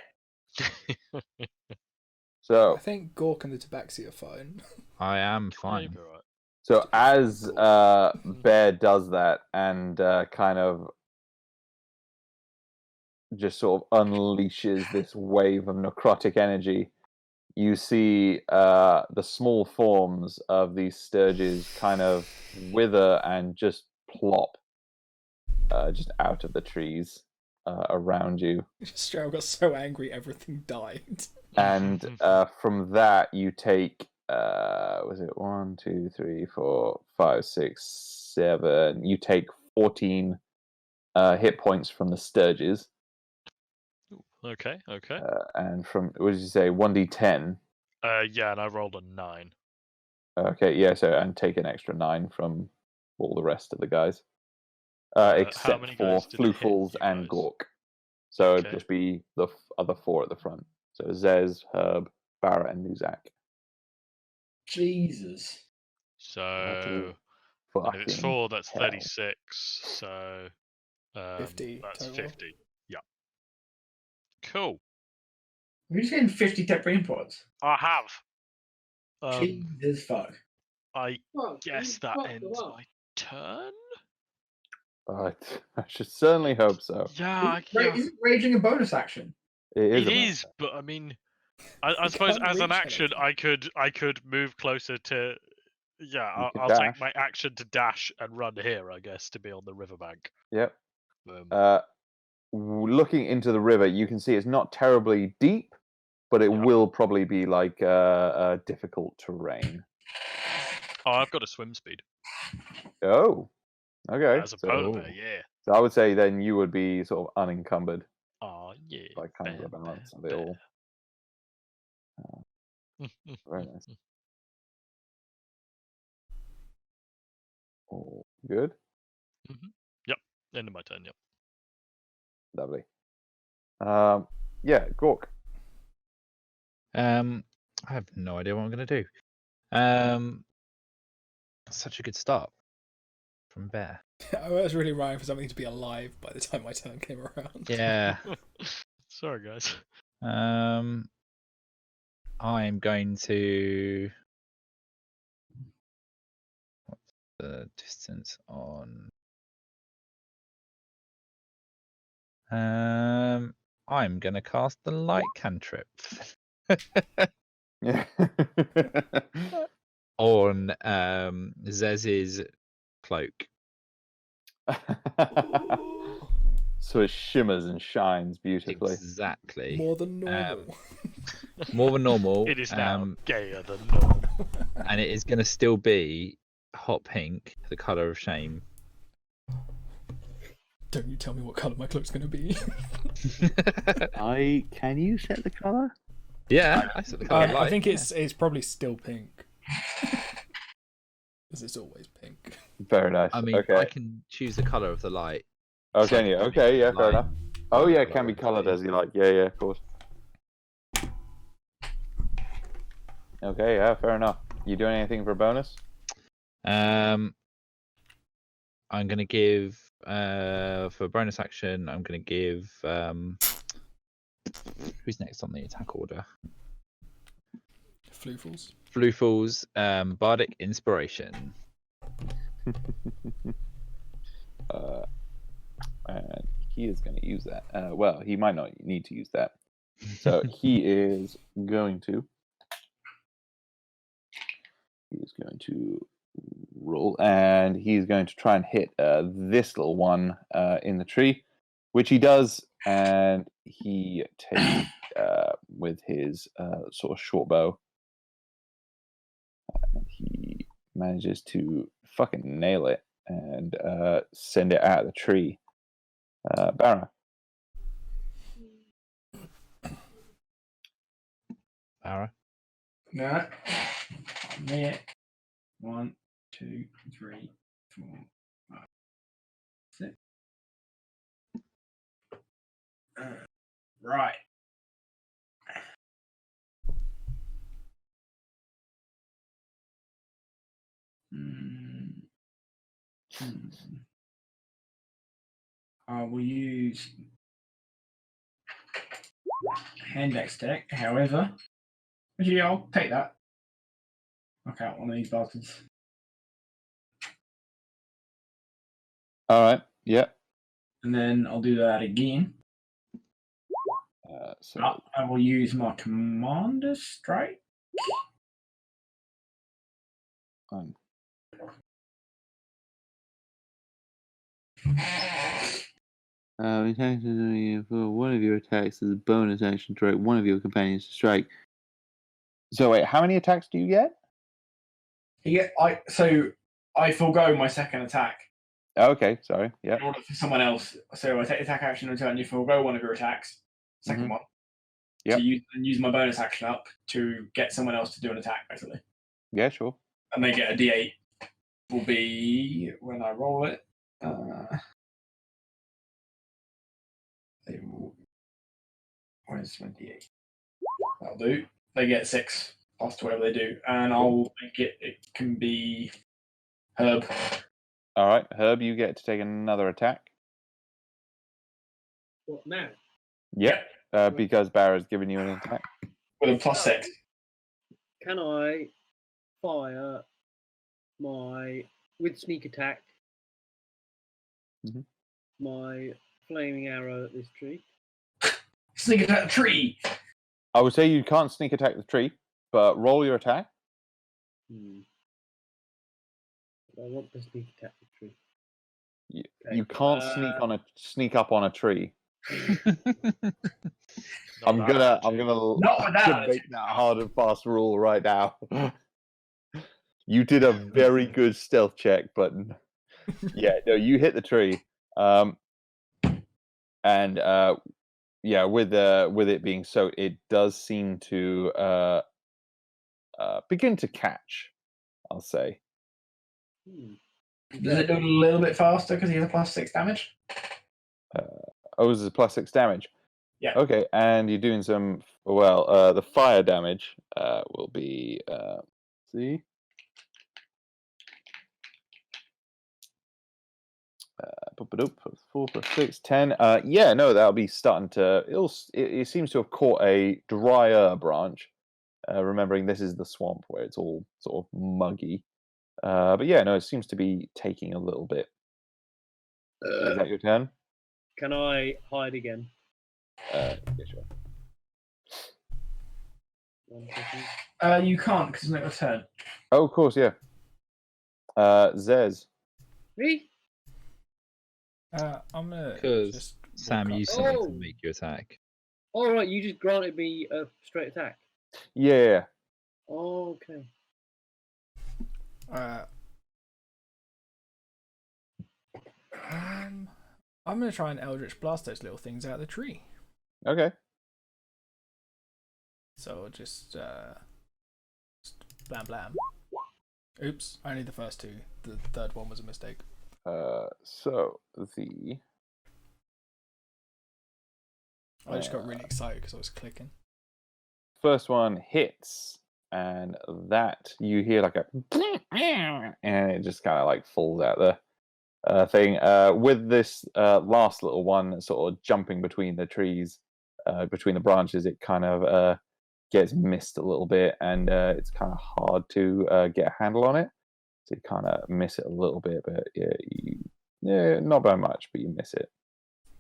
So I think Gork and the Tabaxi are fine. I am Yeah, fine. you'll be alright. So as Bear does that and kind of just sort of unleashes this wave of necrotic energy, you see the small forms of these sturges kind of wither and just plop just out of the trees around you. Strel got so angry everything died. And from that you take was it 1, 2, 3, 4, 5, 6, 7? You take 14 hit points from the sturges, Okay. and from what did you say, 1d10? Yeah, and I rolled a 9. Okay, yeah. So and take an extra 9 from all the rest of the guys, How except many for guys did it hit Floofles you and guys? Gork. So Okay. it'd just be the other 4 at the front. So Zez, Herb, Barrett, and Nuzak. Jesus. So, Fucking and if it's 4, that's hell. 36. So, 50 that's total. 50. Yeah. Cool. Have you just getting 50 tech brain pods? I have. Jesus fuck. I Well, guess you that fucked ends them up. my turn? I should certainly hope so. Yeah, Isn't raging a bonus action? It is, but I mean, I suppose can't as an reach action, I could move closer to. Yeah, could I'll dash. take my action to dash and run here, I guess, to be on the riverbank. Yep. Looking into the river, you can see it's not terribly deep, but it will probably be like difficult terrain. Oh, I've got a swim speed. Oh, okay. As a polar bear, yeah. So I would say then you would be sort of unencumbered. Oh, yeah. By kind of the balance of it all. Very nice. All good. Yep. End of my turn. Yep. Lovely. Yeah, Gork. I have no idea what I'm going to do. Such a good start from Bear. I was really relying for something to be alive by the time my turn came around. Yeah. Sorry, guys. I'm going to. What's the distance on? I'm going to cast the light cantrip Yeah. on Zez's cloak. So it shimmers and shines beautifully. Exactly. More than normal. More than normal. It is now gayer than normal. And it is going to still be hot pink, the colour of shame. Don't you tell me what colour my cloak's going to be. Can you set the colour? Yeah, I set the colour. I think it's probably still pink. Because it's always pink. Very nice. I mean, okay. I can choose the colour of the light. Oh, can you? Okay, yeah, fair enough. Oh, yeah, it can be colour coloured as you like. Yeah, of course. Okay, yeah, fair enough. You doing anything for a bonus? I'm going to give, for bonus action, I'm going to give, who's next on the attack order? Floofles, Bardic Inspiration. And he is going to use that. Well, he might not need to use that. So he is going to. He is going to roll, and he's going to try and hit this little one in the tree, which he does, and he takes with his sort of short bow. And he manages to fucking nail it and send it out of the tree. Barra. Barra. No. There. 1, 2, 3, 4, 5, 6. Right. I will use Handex deck, however. Actually, I'll take that. Knock out one of these bastards. Alright, yeah. And then I'll do that again. So I will use my Commander Strike. For one of your attacks as a bonus action, direct one of your companions to strike. So wait, how many attacks do you get? I forego my second attack. Oh, okay, sorry. Yeah. In order for someone else. So I take attack action until you forego one of your attacks. Second one. Yep. To use my bonus action up to get someone else to do an attack, basically. Yeah, sure. And they get a D8. Will be when I roll it. Where's my D8? That'll do. They get 6 plus to whatever they do, and I'll make it. It can be Herb. All right, Herb, you get to take another attack. What now? Yep. Because Barra's given you an attack. With a plus 6. Can I fire my with sneak attack, Mhm. my flaming arrow at this tree. Sneak attack the tree. I would say you can't sneak attack the tree, but roll your attack. I want to sneak attack the tree. You can't sneak up on a tree. I'm Not gonna Not without make that hard and fast rule right now. You did a very good stealth check, but yeah, no, you hit the tree. And yeah, with it being so, it does seem to begin to catch, I'll say. Does it do a little bit faster because he has a +6 damage? Oh, this is +6 damage. Yeah. Okay, and you're doing some. Well, the fire damage will be. See. 4 + 6, 10. Yeah, no, that'll be starting to. It seems to have caught a drier branch. Remembering this is the swamp where it's all sort of muggy. But yeah, no, it seems to be taking a little bit. Is that your turn? Can I hide again? Yeah, sure. 1 second. You can't because it's not your turn. Oh, of course, yeah. Zez. Me? I'm gonna Because just Sam walk used up. something Oh. to make you attack. All right, you just granted me a straight attack. Yeah. Oh, okay. I'm gonna try and Eldritch Blast those little things out of the tree. Okay. So I'll just blam blam. Oops, only the first two. The third one was a mistake. So the. I just got really excited because I was clicking. First one hits, and that you hear like a, and it just kind of like falls out the thing. With this last little one sort of jumping between the trees, between the branches, it kind of gets missed a little bit, and it's kind of hard to get a handle on it. So you kind of miss it a little bit, but yeah, not by much, but you miss it.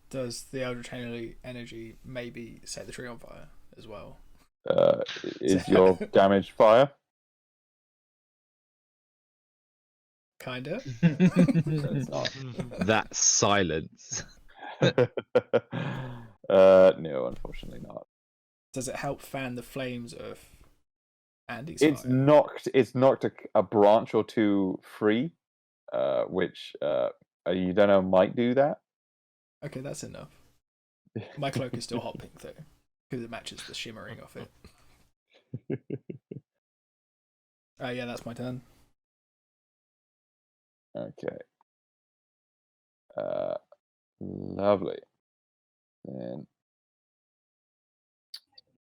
Does the Eldritch energy maybe set the tree on fire as well? Is your damage fire? Kinda. It's not. That silence. No, unfortunately not. Does it help fan the flames of Andy's It's fire? knocked a branch or two free, which you don't know might do that. Okay, that's enough. My cloak is still hot pink though, because it matches the shimmering of it. Yeah, that's my turn. Okay. Lovely. Then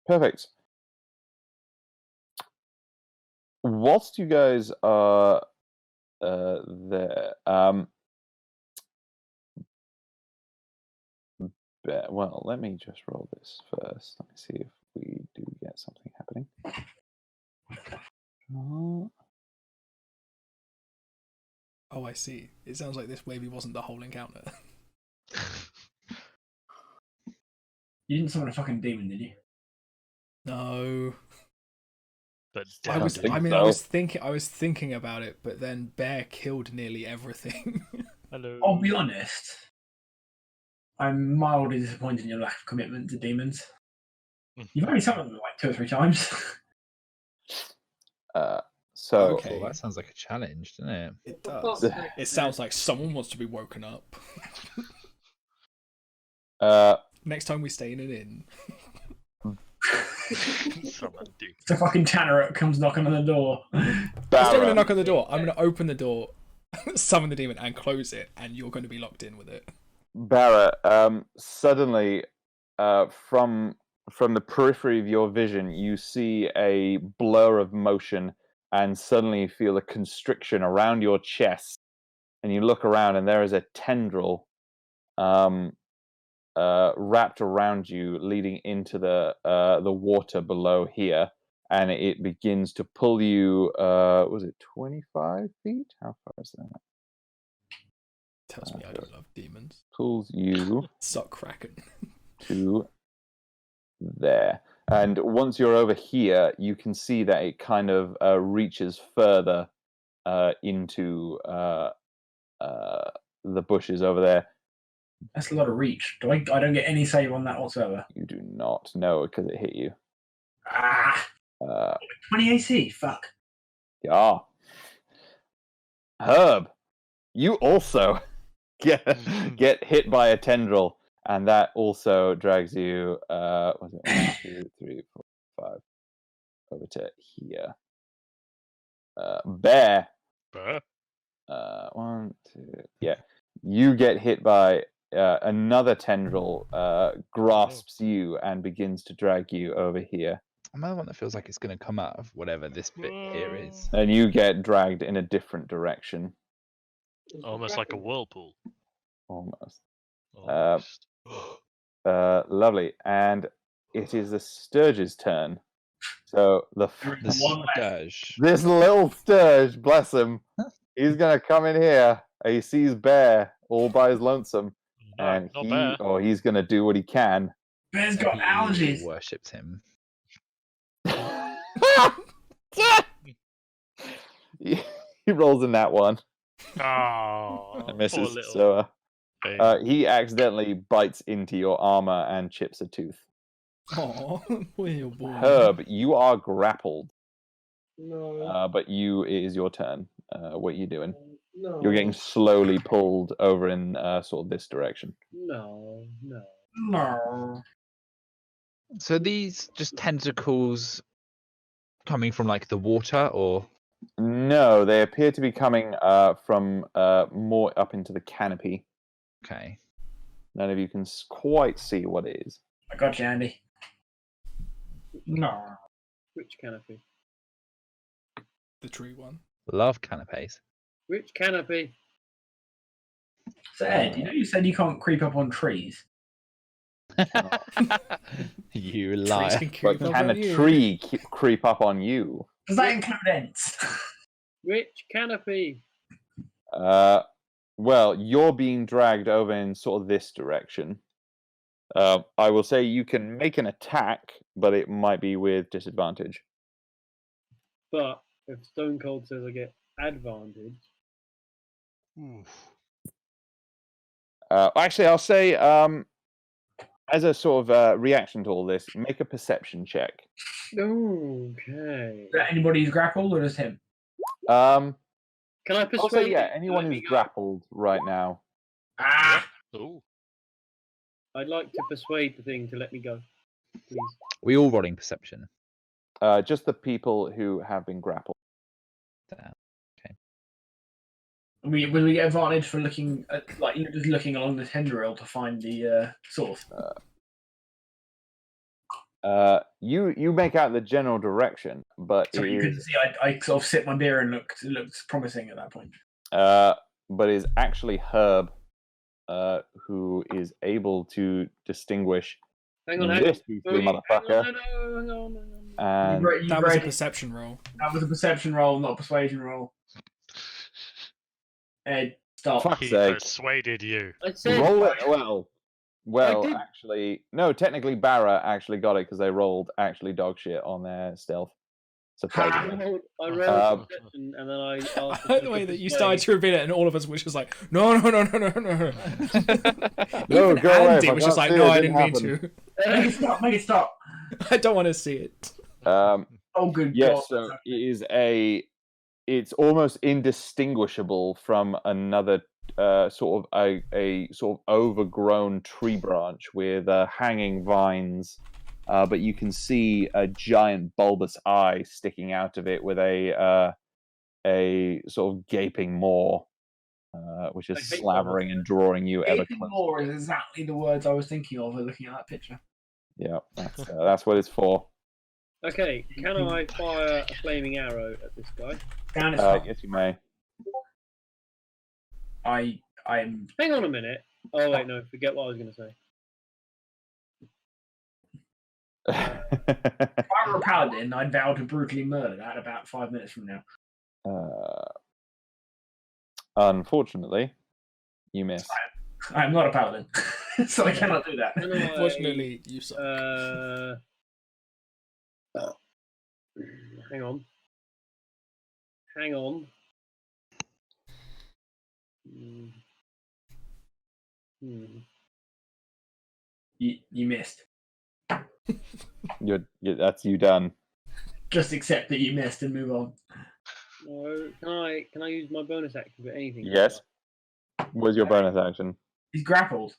perfect. Whilst you guys are there, well, let me just roll this first. Let me see if we do get something happening. Oh, I see. It sounds like this maybe wasn't the whole encounter. You didn't summon a fucking demon, did you? No. But I was think thinking about it, but then Bear killed nearly everything. Hello. I'll be honest. I'm mildly disappointed in your lack of commitment to demons. You've only summoned them like 2 or 3 times. So Okay. Well, that sounds like a challenge, doesn't it? It does. It sounds like someone wants to be woken up. Next time we stay in an inn. It's a fucking Tanner comes knocking on the door. I'm not going to knock on the door. I'm going to open the door, summon the demon, and close it, and you're going to be locked in with it. Barrett, suddenly, from the periphery of your vision, you see a blur of motion, and suddenly you feel a constriction around your chest, and you look around, and there is a tendril wrapped around you, leading into the water below here, and it begins to pull you. Was it 25 feet? How far is that? Tells me I don't love demons. Pulls you Suck Kraken. to there. And once you're over here, you can see that it kind of reaches further into the bushes over there. That's a lot of reach. I don't get any save on that whatsoever. You do not know because it hit you. Ah! 20 AC. Fuck. Yeah. Herb, you also get hit by a tendril, and that also drags you. Was it 1, 2, 3, 4, 5 over to here? Bear. Bruh. 1, 2. Yeah, you get hit by another tendril. Grasps you and begins to drag you over here. I'm the one that feels like it's going to come out of whatever this bit here is. And you get dragged in a different direction. Almost like a whirlpool. Almost. Almost. Lovely. And it is the Sturge's turn. So The One left. Sturge. this little Sturge, bless him, he's gonna come in here. He sees Bear all by his lonesome, and not Bear. he's gonna do what he can. Bear's got He allergies. worships him. He rolls in that one Oh, and misses. poor little So baby. he accidentally bites into your armor and chips a tooth. Oh, boy. Herb, you are grappled, No. but it is your turn. What are you doing? No. You're getting slowly pulled over in sort of this direction. No. No. So these just tentacles coming from like the water, or No, they appear to be coming from more up into the canopy. okay? None of you can quite see what it is. I got you, Andy. No. Which canopy? The tree one. Love canapes. Which canopy? So Ed, you said you can't creep up on trees. You Trees lie. can But creep up can on a you. tree creep up on you? Does that include Ents? Which canopy? Well, you're being dragged over in sort of this direction. I will say you can make an attack, but it might be with disadvantage. But if Stone Cold says I get advantage, Actually, I'll say as a sort of reaction to all this, make a perception check. okay. Is that anybody who's grappled or just him? Can I persuade? Also, yeah, him to anyone let me who's go? grappled right now. Ah! Ooh. I'd like to persuade the thing to let me go, please. We all rolling perception. Just the people who have been grappled. Will we get advantage for looking at, just looking along the tendril to find the source? You make out the general direction, but So you couldn't see. I sort of sipped my beer and it looked promising at that point. but is actually Herb, who is able to distinguish Hang on, this beastly motherfucker. hang on. And That was a perception roll. That was a perception roll, not a persuasion roll. Ed, stop. Fuck's He sake. persuaded you. I said roll it. I Well, did. actually, no. Technically, Barra actually got it because they rolled actually dog shit on their stealth. Surprisingly. I rolled perception and then I asked. I like the way that you started to reveal it, and all of us were just like, no. No, Even go away, Andy if I was just can't like, see no, it, I it didn't mean happen. to. Make it stop. I don't want to see it. Oh, good Yes, God. so it is it's almost indistinguishable from another sort of a sort of overgrown tree branch with hanging vines, but you can see a giant bulbous eye sticking out of it with a sort of gaping maw, which is I hate slavering and drawing you ever Gaping closer. maw is exactly the words I was thinking of looking at that picture. Yeah, that's what it's for. Okay, can I fire a flaming arrow at this guy? Down its front. Yes, you may. I'm. Hang on a minute. Oh wait, no, forget what I was going to say. If I were a paladin, I'd vow to brutally murder that about 5 minutes from now. Unfortunately, you miss. I'm not a paladin, so I cannot do that. Unfortunately, you suck. Hang on. Hang on. You missed. That's you done. Just accept that you missed and move on. No, can I use my bonus action for anything? Yes. What's your bonus action? He's grappled.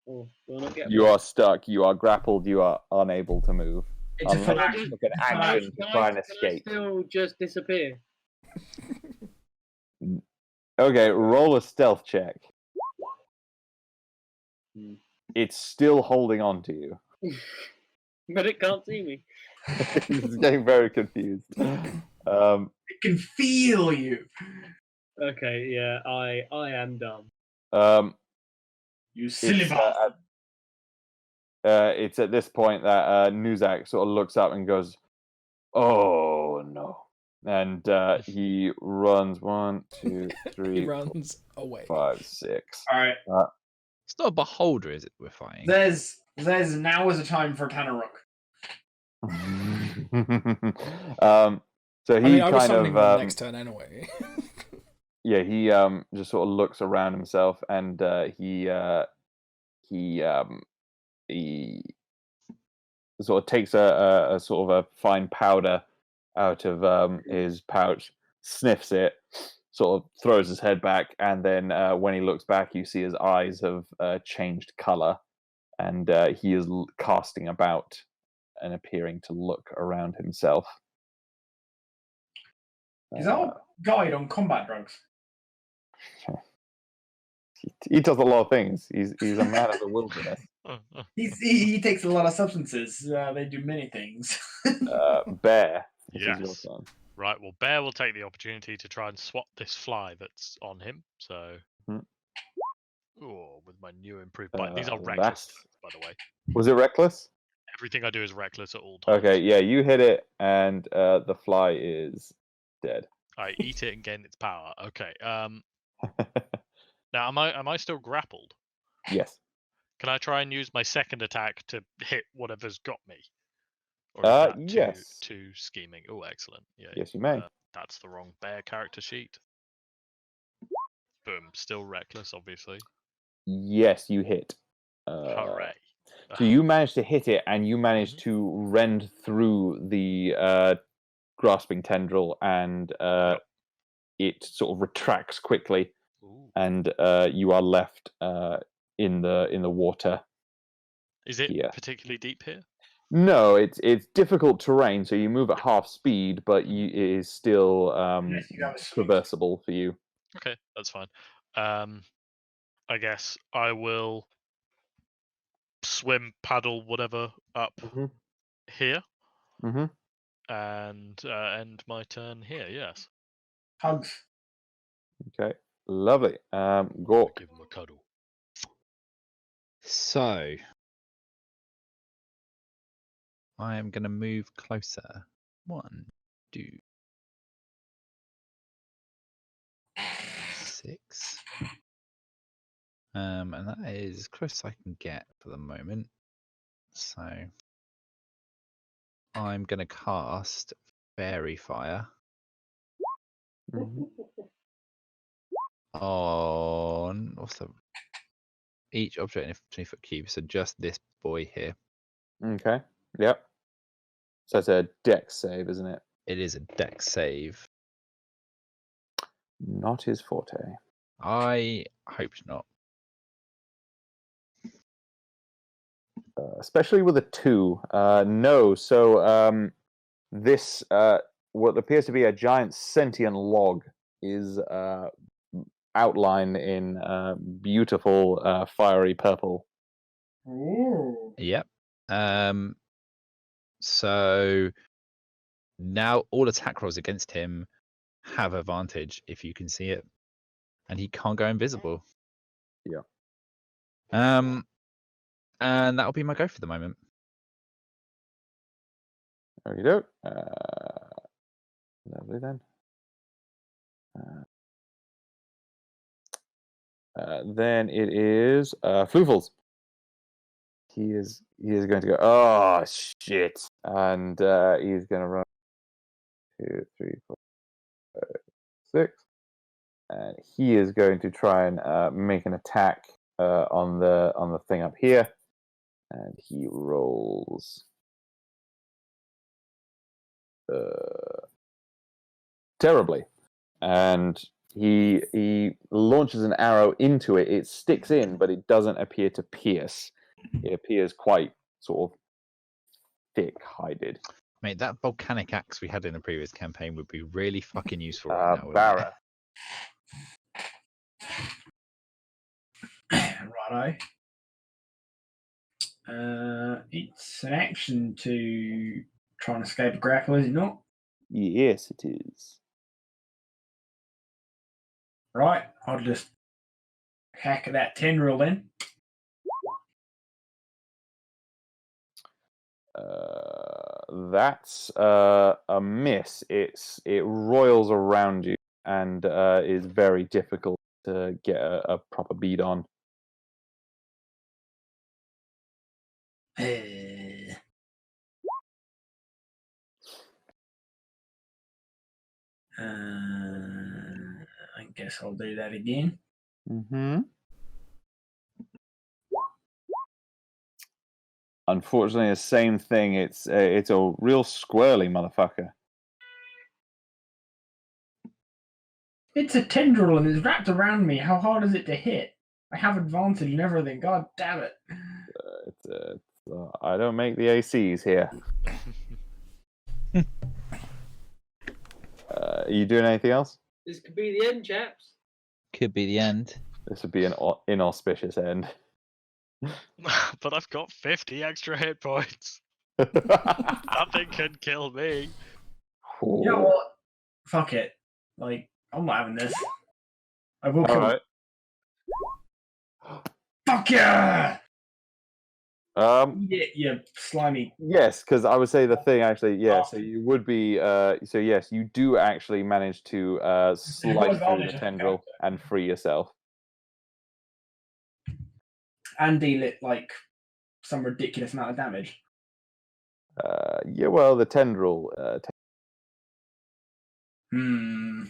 Oh, do I not get You are stuck. You are grappled. You are unable to move. It's a full Unless action. you took an action to try and escape. Can I still just disappear? Okay, roll a stealth check. Hmm. It's still holding on to you. But it can't see me. It's getting very confused. It can feel you. Okay, yeah, I am dumb. You silly bastard. It's at this point that Nuzak sort of looks up and goes, "Oh no!" And he runs 1, 2, 3. He runs away. 5, 6. All right. It's not a beholder, is it? We're fighting. There's now is a time for Tanaruk. So he I was kind summoning of one next turn anyway. yeah, he just sort of looks around himself and he sort of takes a sort of a fine powder out of his pouch, sniffs it, sort of throws his head back, and then when he looks back, you see his eyes have changed color, and he is casting about and appearing to look around himself. Is our guide on combat drugs? He does a lot of things. He's a man of the wilderness. He takes a lot of substances. They do many things. Bear, this is your Yes. turn. Right, well, Bear will take the opportunity to try and swat this fly that's on him. So, with my new improved bite. These are reckless, that's- by the way. Was it reckless? Everything I do is reckless at all times. Okay, yeah, you hit it, and the fly is dead. I eat it and gain its power. Okay. Now, am I still grappled? Yes. Can I try and use my second attack to hit whatever's got me? Or is that yes. too scheming? Oh, excellent. Yeah. Yes, you may. That's the wrong Bear character sheet. Boom. Still reckless, obviously. Yes, you hit. Hooray. So you managed to hit it, and you managed to rend through the grasping tendril, and it sort of retracts quickly, and you are left in the water. Is it here. particularly deep here? No, it's difficult terrain, so you move at half speed, but it is still Yes, you have a sweep. traversable for you. Okay, that's fine. I guess I will swim, paddle, whatever, up here, and end my turn here. Yes. Hugs. Okay, lovely. Gork. Give him a cuddle. So I am going to move closer. 1, 2, 6. And that is as close as I can get for the moment. So I'm going to cast Fairy Fire on each object in a 20-foot cube. So just this boy here. Okay. Yep. So it's a dex save, isn't it? It is a dex save. Not his forte. I hope not. Especially with a 2. No. So this what appears to be a giant sentient log is outlined in beautiful fiery purple. Ooh. Yep. So now all attack rolls against him have advantage if you can see it, and he can't go invisible. Yeah. And that'll be my go for the moment. Okie doke. Lovely then. Then it is Floofles. He is going to go. Oh shit! And he's going to run 2, 3, 4, 5, 6, and he is going to try and make an attack on the thing up here, and he rolls terribly, and he launches an arrow into it. It sticks in, but it doesn't appear to pierce. It appears quite sort of thick-hided. Mate, that volcanic axe we had in the previous campaign would be really fucking useful right now. Barra. Righto. It's an action to try and escape a grapple, is it not? Yes, it is. Right, I'll just hack at that tendril then. That's a miss. It roils around you and is very difficult to get a proper bead on. I guess I'll do that again. Mm-hmm. Unfortunately, the same thing. It's a real squirrely motherfucker. It's a tendril and it's wrapped around me. How hard is it to hit? I have advantage and everything. God damn it. I don't make the ACs here. Are you doing anything else? This could be the end, chaps. Could be the end. This would be an inauspicious end. But I've got 50 extra hit points. Nothing can kill me. You know what? Fuck it. Like, I'm not having this. I will kill Alright. Fuck yeah! Yeah, you slimy. yes, because I would say the thing actually, yeah. So you would be, so yes, you do actually manage to slide through the tendril and free yourself. And deal it like some ridiculous amount of damage. Yeah, well, the tendril. Hmm.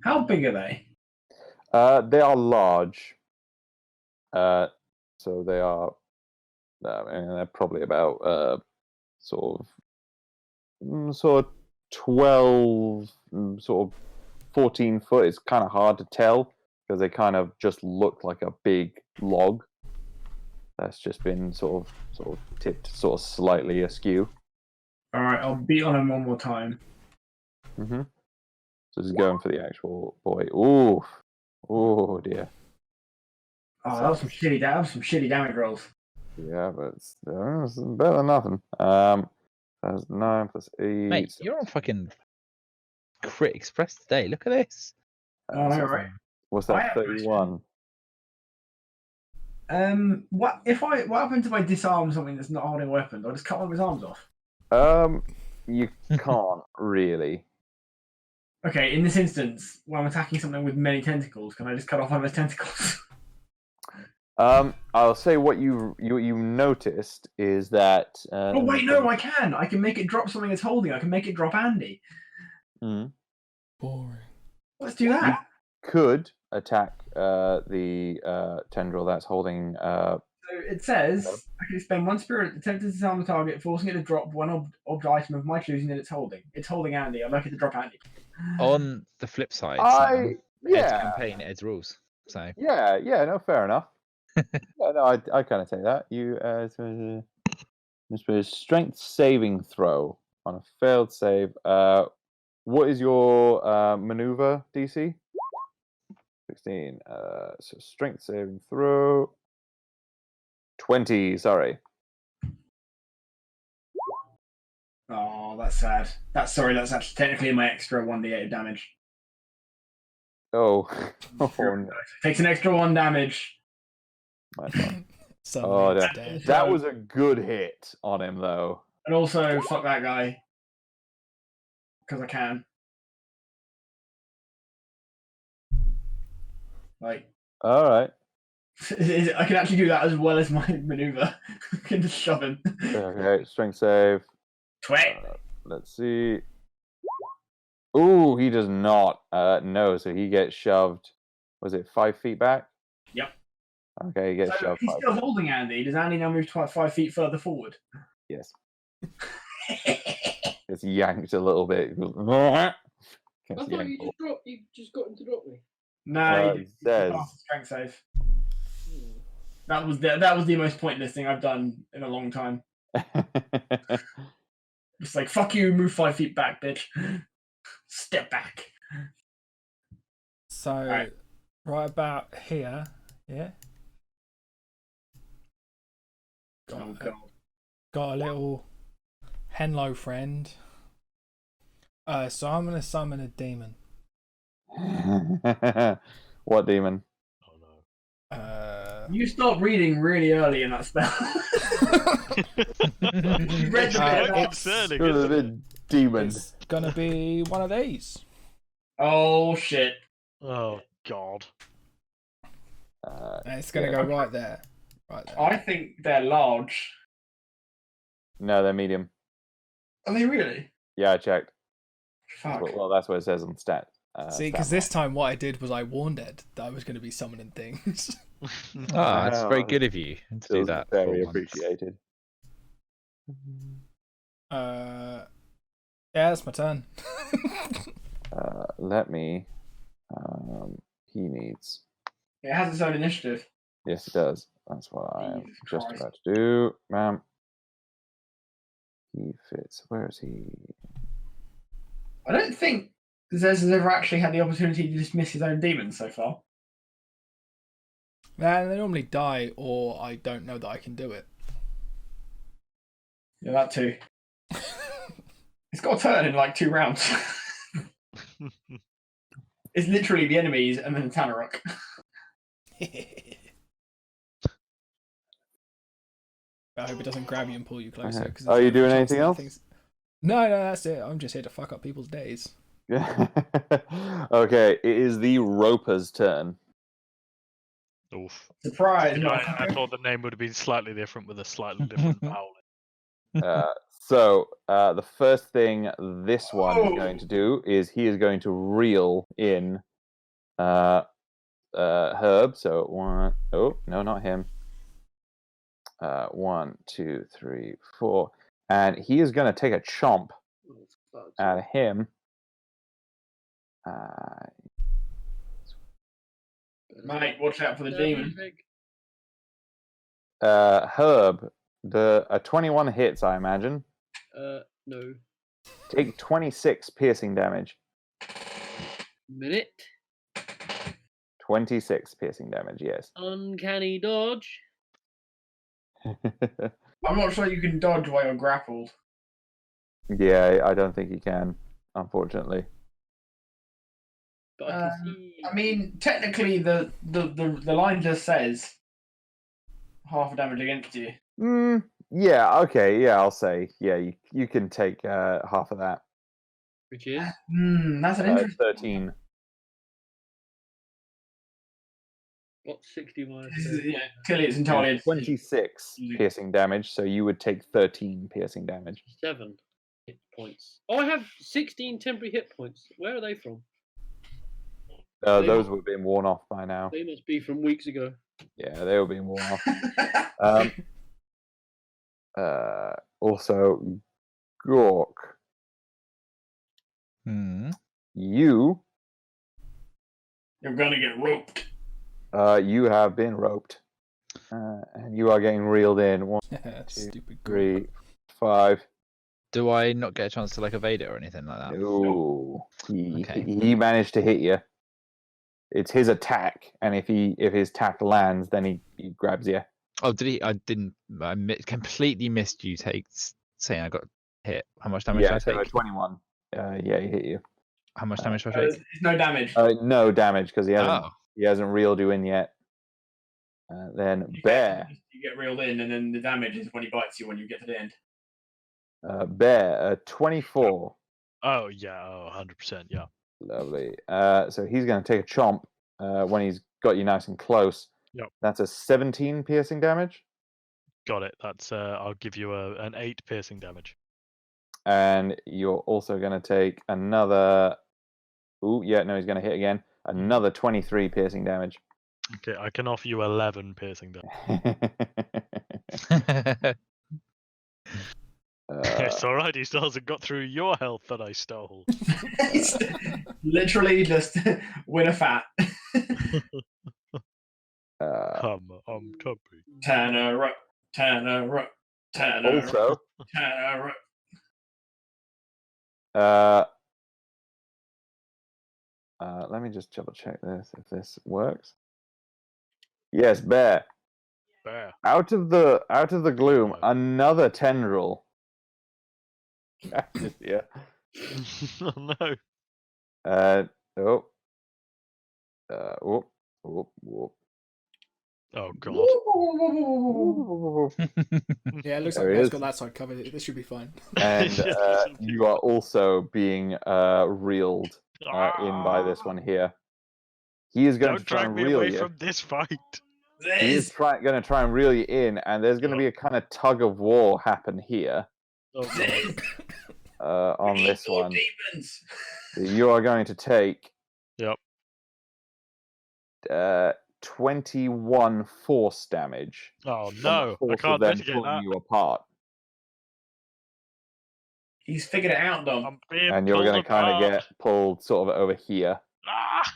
How big are they? They are large. So they are. They're probably about sort of 12, sort of 14 foot. It's kind of hard to tell because they kind of just look like a big log that's just been sort of tipped sort of slightly askew. All right, I'll beat on him one more time. Mm-hmm. So just going for the actual boy. Ooh, oh dear. Oh, that was some shitty damage rolls. Yeah, but it's better than nothing. That's 9 plus 8. Mate, you're on fucking Crit Express today. Look at this. Oh, no, right. What's that? 31. What happens if I disarm something that's not holding a weapon? Do I just cut one of his arms off? You can't really. Okay, in this instance, when I'm attacking something with many tentacles, can I just cut off one of his tentacles? I'll say what you noticed is that. Oh wait, no, I can. I can make it drop something it's holding. I can make it drop Andy. Mm. Boring. Let's do that. You could attack the tendril that's holding. So it says I can spend one spirit attempt to disarm the target, forcing it to drop one object item of my choosing that it's holding. It's holding Andy. I'd like it to drop Andy. On the flip side, Ed's campaign, Ed's rules. So yeah, no, fair enough. Yeah, no, I kind of take that. You strength saving throw on a failed save. What is your maneuver DC? 16. So strength saving throw. 20. Sorry. Oh, that's sad. That's actually technically my extra 1d8 of damage. Oh. Oh no. Takes an extra 1 damage. My God. Suddenly Oh, it's that, dead. that was a good hit on him, though. And also, fuck that guy. Because I can. Like, All right. I can actually do that as well as my maneuver. I can just shove him. Okay, strength save. Twit. Let's see. Ooh, he does not. No, so he gets shoved. Was it 5 feet back? Yep. Okay, he gets So shoved. he's 5 still feet. holding Andy. Does Andy now move 5 feet further forward? Yes. It's yanked a little bit. Gets I thought yanked. you just got him to drop me. No, he says- passed the strength save. Hmm. That was the most pointless thing I've done in a long time. It's like, fuck you, move 5 feet back, bitch. Step back. So, right about here, yeah. Oh, God. Got a little Henlo friend. So I'm gonna summon a demon. What demon? Oh no. You stopped reading really early in that spell. You read the bit Quite about- concerning, You're isn't the it? demon. It's gonna be one of these. Oh, shit. Oh god. And it's gonna Yeah. go right there. Right there. I think they're large. No, they're medium. Are they really? Yeah, I checked. Fuck. Well, that's what it says on stat. See, because this time what I did was I warned Ed that I was going to be summoning things. Ah, it's very Wow. good of you to do Feels that. very for once. appreciated. Yeah, it's my turn. Let me. He needs. It has its own initiative. Yes, it does. That's what I am Jesus just Christ. about to do, ma'am. He fits. Where is he? I don't think Zez has ever actually had the opportunity to dismiss his own demons so far. Man, they normally die, or I don't know that I can do it. Yeah, that too. It's got a turn in like 2 rounds. It's literally the enemies and then Tanarok. I hope it doesn't grab you and pull you closer. Okay. 'cause Are there's you every doing chance anything that else? things- No, that's it. I'm just here to fuck up people's days. Okay, it is the Roper's turn. Oof. Surprise! I thought the name would have been slightly different with a slightly different vowel. So the first thing this one is going to do is he is going to reel in Herb. So one, oh no, not him. 1, 2, 3, 4, and he is going to take a chomp at him. Mate, watch out for the demon. Herb, a 21 hits, I imagine. No. Take 26 piercing damage. Minute. 26 piercing damage, yes. Uncanny dodge. I'm not sure you can dodge while you're grappled. Yeah, I don't think he can, unfortunately. But I can see. I mean, technically, the line just says half damage against you. Yeah, okay, yeah, I'll say. Yeah, you can take half of that. Which is? That's an interesting. 13. What, 60 minus This is, 30? yeah, clearly it's entirely. And 26 piercing damage, so you would take 13 piercing damage. 7 hit points. Oh, I have 16 temporary hit points. Where are they from? Those would have been worn off by now. They must be from weeks ago. Yeah, they were being worn off. Also, Gork, you You're gonna get roped. you have been roped. And you are getting reeled in. 1, 2, Stupid 3, 5. Do I not get a chance to like evade it or anything like that? No. Okay. He managed to hit you. It's his attack, and if his attack lands, then he grabs you. Oh, did he? I didn't. Completely missed you saying I got hit. How much damage did I So take? 21. Yeah, he hit you. How much damage did I There's take? no damage. No damage because he Oh, hasn't reeled you in yet. Then Bear. You get reeled in, and then the damage is when he bites you when you get to the end. Bear, 24. Oh yeah, 100%. Yeah. Lovely. So he's going to take a chomp when he's got you nice and close. Yep. That's a 17 piercing damage. Got it. That's I'll give you an 8 piercing damage. And you're also going to take another. Ooh, yeah, no, he's going to hit again. Another 23 piercing damage. Okay, I can offer you 11 piercing damage. It's all right. He still hasn't got through your health that I stole. Literally just win a fat. I'm Tubby. Tanner up. Also, Tanner up. let me just double check this if this works. Yes, Bear. Bear. Out of the gloom, another tendril. Yeah. Oh no. Whoop. Oh god. Yeah, it looks There like he Bear's is. got that side covered. This should be fine. And Yes, this will be you are also being reeled in by this one here. He is going Don't to try drag and me reel away you. from this fight. He is going to try and reel you in, and there's going to be a kind of tug of war happen here Oh god. on this one. Demons. You are going to take Yep. 21 force damage. Oh from no. the I force of can't them mitigate pulling that. you apart. He's figured it out, Dom. I'm being And you're pulled going to kind of apart. get pulled sort of over here. Ah!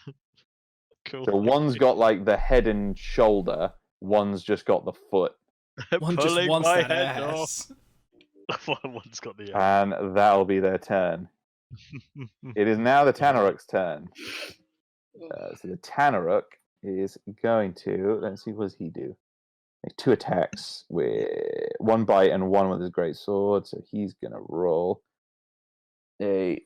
Cool. So one's got like the head and shoulder, one's just got the foot. One just Pulling wants my that head ass. off. One's got the And that'll be their turn. It is now the Tanaruk's turn. So the Tanaruk is going to, let's see, what does he do? 2 attacks with 1 bite and 1 with his great sword. So he's going to roll a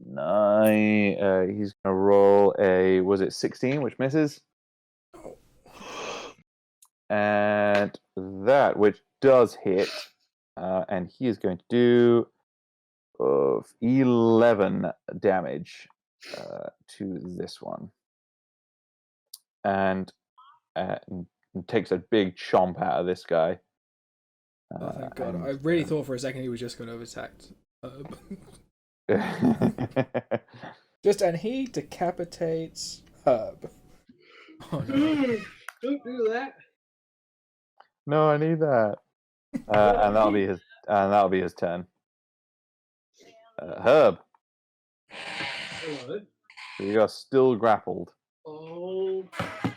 9. He's going to roll a, was it 16, which misses? And that, which does hit. And he is going to do 11 damage to this one. And takes a big chomp out of this guy. Oh, thank God. I really thought for a second he was just going to have attacked. And he decapitates Herb. Oh, no. Don't do that. No, I need that. And that'll be his turn. Herb. Hello. You are still grappled. Oh. I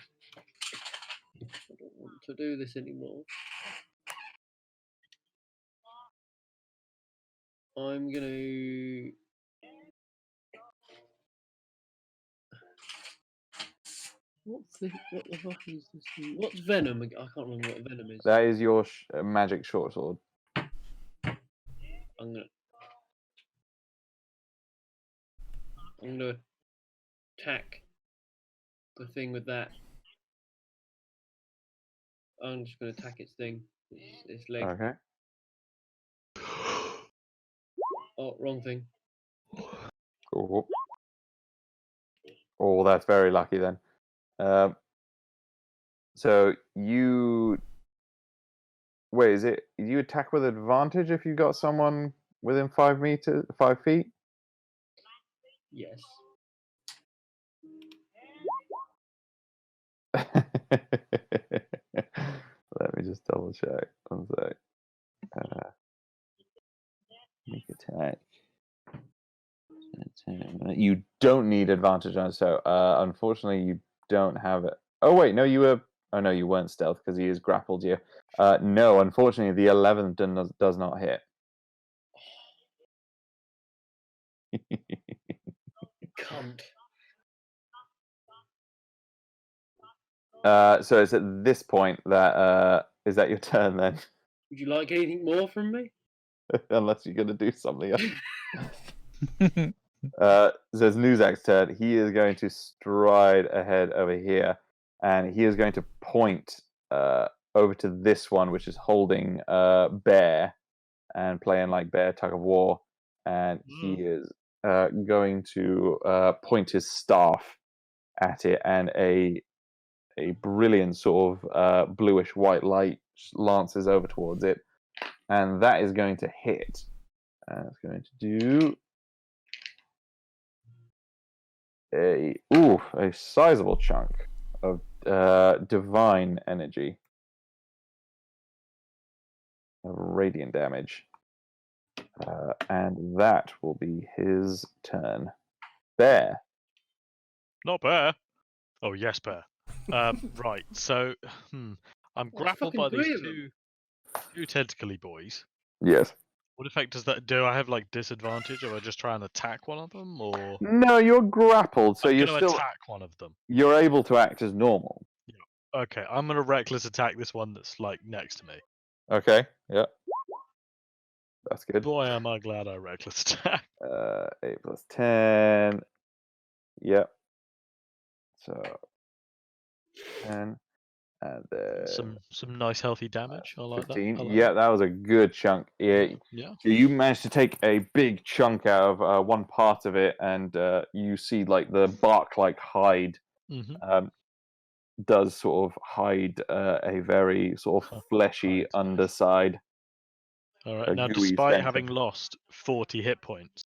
don't want to do this anymore. I'm gonna. What the fuck is this thing? What's venom? I can't remember what venom is. That is your magic short sword. I'm gonna attack the thing with that. I'm just gonna attack its thing, its leg. Okay. Oh, wrong thing. Oh, that's very lucky then. So you wait. Is it you attack with advantage if you got someone within 5 feet? Yes. Let me just double check. One sec. Make attack. You don't need advantage on it, so unfortunately you don't have it. Oh wait, no, you were. Oh no, you weren't stealth because he has grappled you. No, unfortunately the 11 does not hit. Cunt. So it's at this point that is that your turn then? Would you like anything more from me? Unless you're going to do something else. So it's Nuzak's turn. He is going to stride ahead over here, and he is going to point over to this one, which is holding Bear and playing like Bear tug of war, and he is going to point his staff at it, and a brilliant sort of bluish white light lances over towards it, and that is going to hit. And it's going to do a sizable chunk of divine energy of radiant damage, and that will be his turn. Bear. Not Bear. Oh yes, Bear. Right. So I'm grappled by fucking these three of them. two tentacly boys. Yes. What effect does that do? I have like disadvantage, or I just try and attack one of them, or No, you're grappled, so I'm you're gonna still attack one of them. you're able to act as normal. Okay, I'm gonna reckless attack this one that's like next to me. Okay. Yeah. That's good. Boy, am I glad I reckless attack. 8 plus 10. Yep. So 10. And Some nice healthy damage. I like 15. that. I like Yeah, that was a good chunk. Yeah. Yeah. So you managed to take a big chunk out of one part of it, and you see like the bark-like hide Mm-hmm. does sort of hide a very sort of fleshy Hides. underside. All a right. Now, gooey despite center. having lost 40 hit points,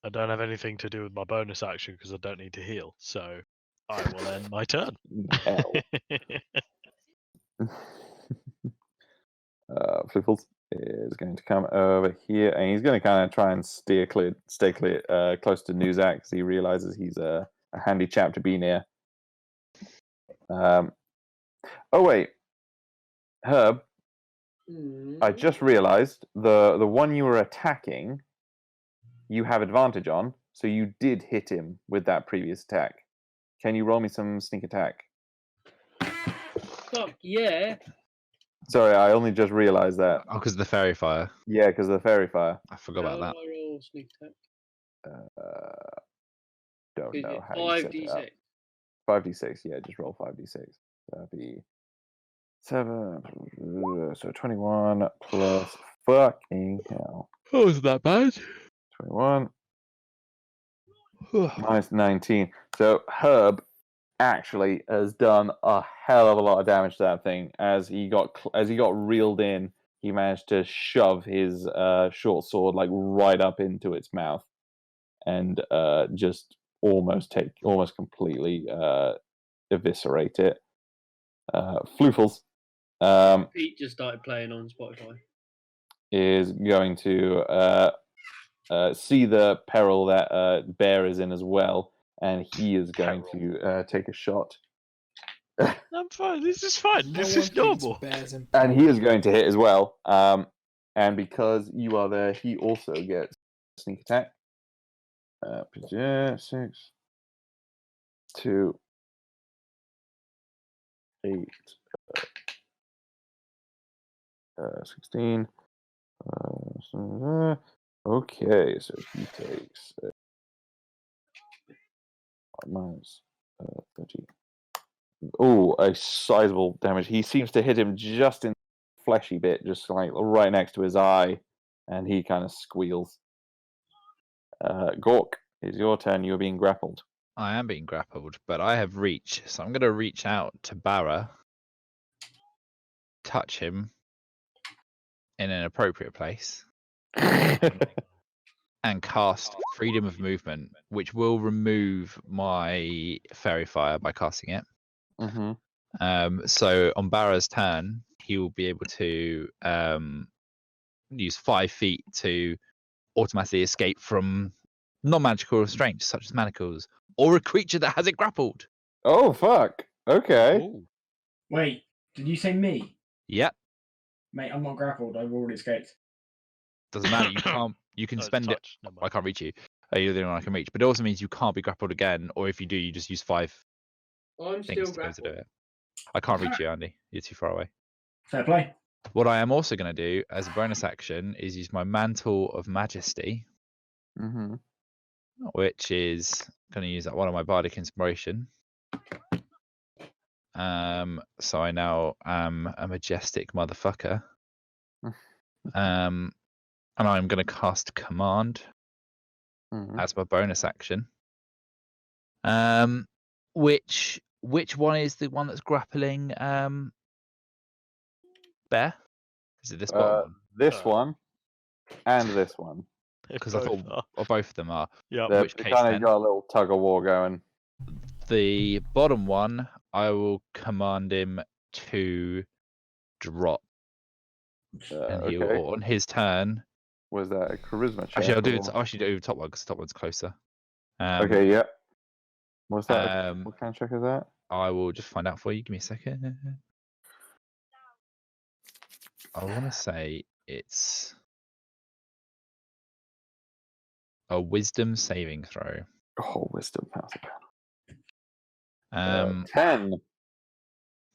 I don't have anything to do with my bonus action because I don't need to heal. So I will end my turn. Hell. Fliffles is going to come over here, and he's going to kind of try and stay clear, close to Nuzak, because he realizes he's a handy chap to be near. Oh wait, Herb, I just realized the one you were attacking, you have advantage on, so you did hit him with that previous attack. Can you roll me some sneak attack? Fuck yeah. Sorry, I only just realized that. Oh, because of the fairy fire. Yeah, because of the fairy fire. I forgot about that. How do I roll sneak attack? Don't Is know it how you set it up. 5d6? 5d6, yeah, just roll 5d6. That'd be 7, so 21 plus fucking hell. Oh, isn't that bad? 21 minus 19. So Herb actually has done a hell of a lot of damage to that thing. As he got reeled in, he managed to shove his short sword like right up into its mouth, and just almost completely eviscerate it. Floofles Pete just started playing on Spotify. is going to see the peril that Bear is in as well, and he is going to take a shot. I'm fine. This is fine. No This one is normal. bears in And he is going to hit as well. And because you are there, he also gets sneak attack. 6, 2, 8, 16. Okay, so he takes minus 30. Oh, a sizable damage. He seems to hit him just in the fleshy bit, just like right next to his eye, and he kind of squeals. Gork, it's your turn. You're being grappled. I am being grappled, but I have reach, so I'm going to reach out to Barra, touch him in an appropriate place, and cast Freedom of Movement, which will remove my Fairy Fire by casting it. Mm-hmm. So on Barra's turn, he will be able to use 5 feet to automatically escape from non-magical restraints such as manacles or a creature that has it grappled. Oh, fuck. Okay. Ooh. Wait, did you say me? Yep. Mate, I'm not grappled. I've already escaped. Doesn't matter. You can't. You can Oh, spend it. touch. Never I mind. can't reach you. You're the only one I can reach. But it also means you can't be grappled again. Or if you do, you just use 5 I'm things still to be able to do grappled. it. I can't reach you, Andy. You're too far away. Fair play. What I am also going to do as a bonus action is use my Mantle of Majesty, Mm-hmm. which is going to use one of my Bardic Inspiration. So I now am a majestic motherfucker. And I'm going to cast Command as my bonus action. Which one is the one that's grappling? Bear? Is it this bottom one? This one and this one. Because I thought both of them are. Yeah. They Which case kind then? of got a little tug of war going. The bottom one, I will command him to drop. And he'll, Okay. on his turn. Was that a charisma check? Actually, I'll do the top one because the top one's closer. Okay, yeah. What's that? Um, What kind of check is that? I will just find out for you. Give me a second. I want to say it's a wisdom saving throw. Oh, wisdom. How's it? 10. 10.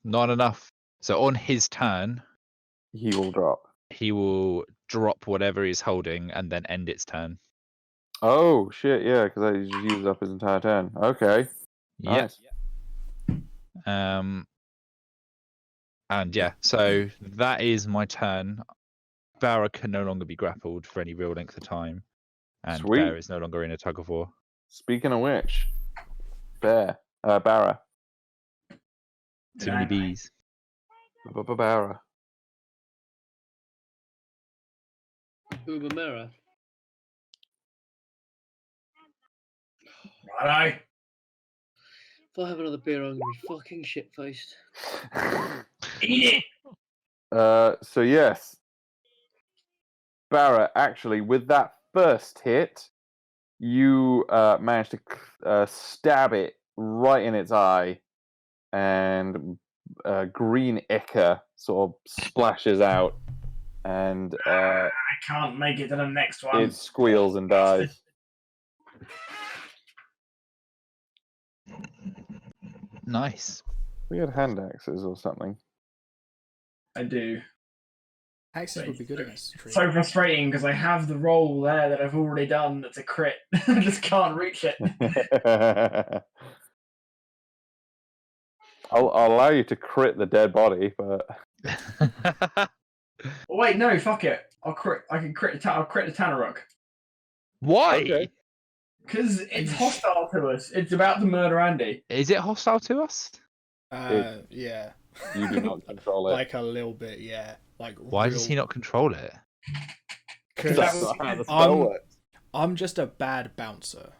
Not enough. So on his turn, He will drop. he will drop whatever he's holding and then end its turn. Oh, shit, yeah, because I just used up his entire turn. Okay. Yep. Nice. And yeah, so that is my turn. Barra can no longer be grappled for any real length of time. And Sweet. Bear is no longer in a tug of war. Speaking of which, Barra. Too many bees. Barra. Ubamera. Righto. If I have another beer, I'm going to be fucking shit-faced. Eat it! So yes, Barra, actually, with that first hit, you managed to stab it right in its eye, and green ichor sort of splashes out, and I can't make it to the next one. it squeals and dies. Nice. We had hand axes or something. I do. Axes would be good against the tree. So frustrating because I have the roll there that I've already done that's a crit. I just can't reach it. I'll allow you to crit the dead body, but Oh, wait, no, fuck it. I'll crit. I can crit. I'll crit the Tanaruk Why? Okay. because it's hostile to us. It's about to murder Andy. Is it hostile to us? Yeah. you do not control it. Like a little bit, yeah. Like Why does he not control it? Because That's not how the spell works. I'm just a bad bouncer.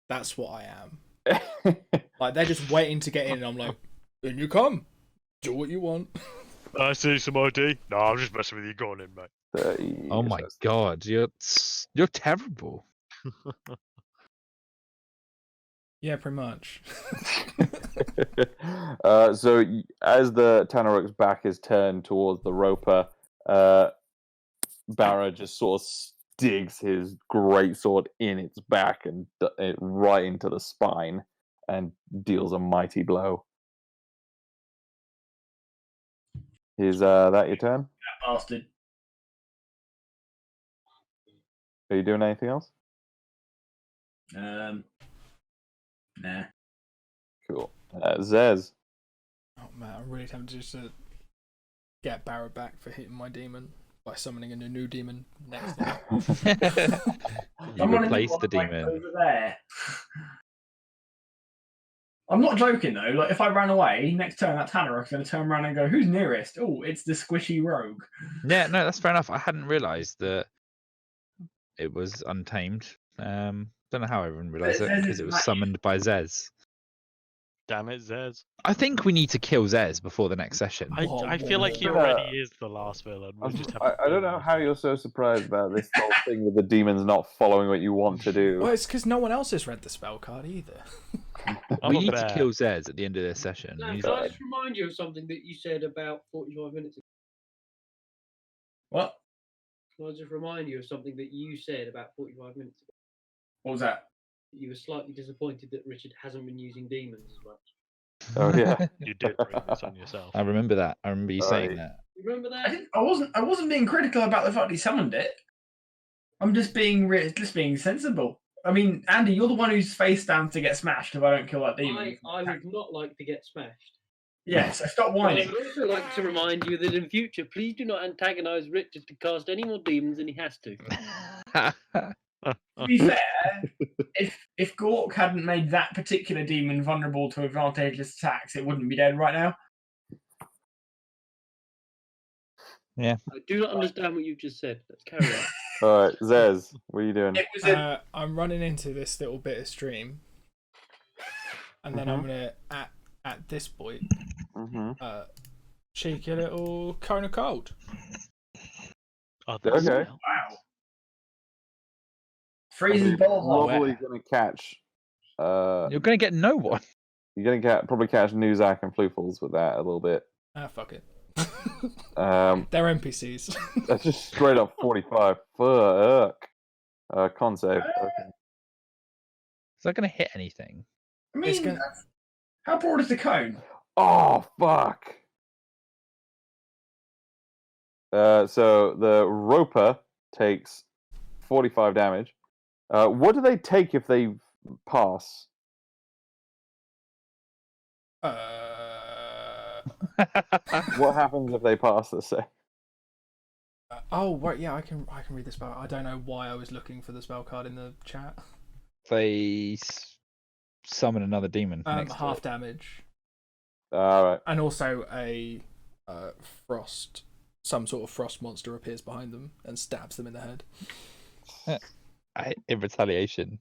That's what I am. Like they're just waiting to get in, and I'm like, in you come. Do what you want. I see some ID. No, I'm just messing with you. Go on in, mate. Oh my god, you're terrible. Yeah, pretty much. So as the Tanaruk's back is turned towards the roper, Barra just sort of digs his greatsword in its back and right into the spine and deals a mighty blow. Is that your turn? That bastard. Are you doing anything else? Nah. Cool. Zez. Oh man, I'm really tempted just to get Barra back for hitting my demon by summoning a new demon next time. You replace the demon. Over there. I'm not joking though. Like if I ran away, next turn that Tanaruk's going to turn around and go, "Who's nearest?" Oh, it's the squishy rogue. Yeah, no, that's fair enough. I hadn't realised that it was untamed. Don't know how everyone realised it because it was summoned by Zez. Damn it, Zez. I think we need to kill Zez before the next session. I feel like he already is the last villain. We just have to I don't know how you're so surprised about this whole thing with the demons not following what you want to do. Well, it's because no one else has read the spell card either. We need to kill Zez at the end of this session. No, can I just remind you of something that you said about 45 minutes ago? What? Can I just remind you of something that you said about 45 minutes ago? What was that? You were slightly disappointed that Richard hasn't been using demons as much. Oh yeah. You did bring this on yourself. I remember that. I remember you saying Right. that. You remember that? I wasn't being critical about the fact he summoned it. I'm just being sensible. I mean, Andy, you're the one whose face stands to get smashed if I don't kill that demon. I would not like to get smashed. Yeah, so stop But I whining. would also like to remind you that in future, please do not antagonise Richard to cast any more demons than he has to. To be fair, if Gork hadn't made that particular demon vulnerable to advantageous attacks, it wouldn't be dead right now. I do not understand what you've just said. Let's carry on. All right, Zez, what are you doing? It was a I'm running into this little bit of stream, and then I'm gonna at this point cheeky a little cone of cold. Oh, Okay. wow. Freezes balls off. Probably gonna catch. You're going to get no one. You're gonna probably catch Nuzak and Floofles with that a little bit. Ah, fuck it. They're NPCs. That's just straight up 45. Fuck. Con save. Okay. Is that going to hit anything? I mean, how broad is the cone? Oh fuck. So the Roper takes 45 damage. What do they take if they pass? What happens if they pass the save? Oh right, yeah, I can read the spell. I don't know why I was looking for the spell card in the chat. They summon another demon. Next Half to it. damage, All right. and also a frost. Some sort of frost monster appears behind them and stabs them in the head. In retaliation.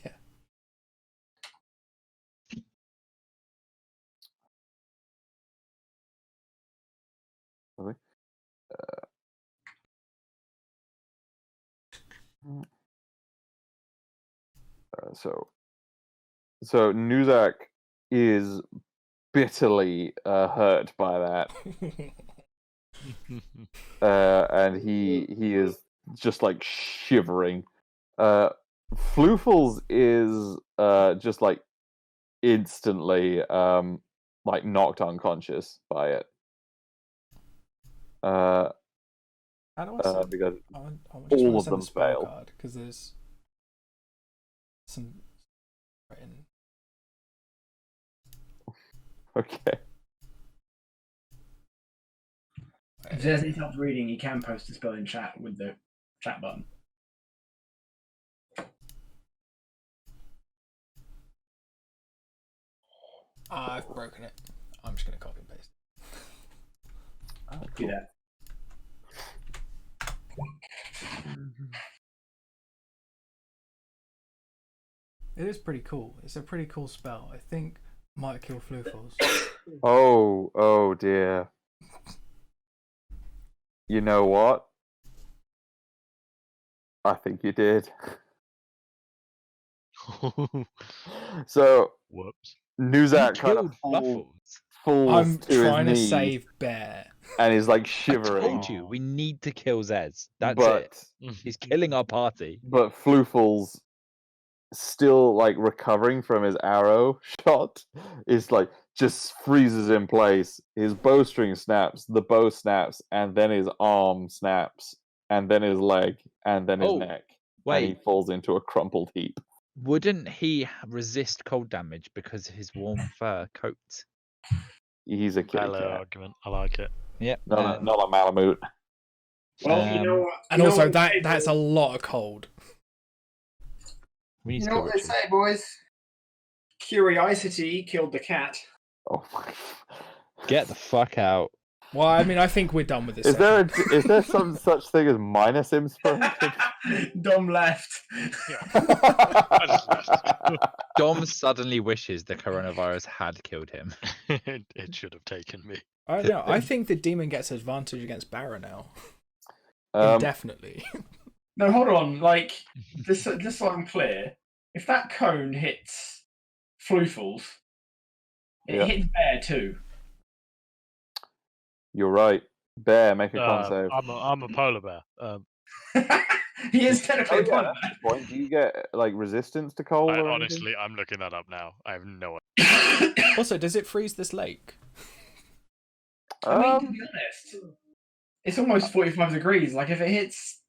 Yeah. Really? So Nuzak is bitterly hurt by that, and he is just like shivering. Floofles is just like instantly like knocked unconscious by it. How do I see? Because I just all wanna of send them the spell fail. card because there's some written. Okay. If there's any help reading, you can post a spell in chat with the chat button. I've broken it. I'm just gonna copy and paste. Do that. It is pretty cool. It's a pretty cool spell. I think might kill Floofles. Oh dear. You know what? I think you did. So Whoops. Nuzak He kind of killed falls I'm to trying to his knees save Bear. and is like I shivering. told you, we need to kill Zez. That's but it. He's killing our party. but Floofles, still like recovering from his arrow shot, is like just freezes in place. His bowstring snaps, the bow snaps, and then his arm snaps, and then his leg, and then his neck. And he Wait, falls into a crumpled heap. wouldn't he resist cold damage because of his warm fur coat? He's a kitty Valid cat, argument. I like it. Yep. not a Malamute. Well, you know what? And also that's a lot of cold. We need You to know kill what they Richard. say, boys? Curiosity killed the cat. Oh my! Get the fuck out. Well, I mean, I think we're done with this. Is there some such thing as minus inspiration? Dom left. I just left. Dom suddenly wishes the coronavirus had killed him. It should have taken me. I don't know. I think the demon gets advantage against Barra now. Definitely. No, hold on. Like, just so I'm clear, if that cone hits Floofles, it hits Bear too. You're right. Bear, make a con save. I'm a polar bear. He is technically a polar That's the point. Do you get like resistance to cold? or anything? Honestly, I'm looking that up now. I have no idea. bear. Also, does it freeze this lake? I mean, to be honest, it's almost 45 degrees. Like if it hits,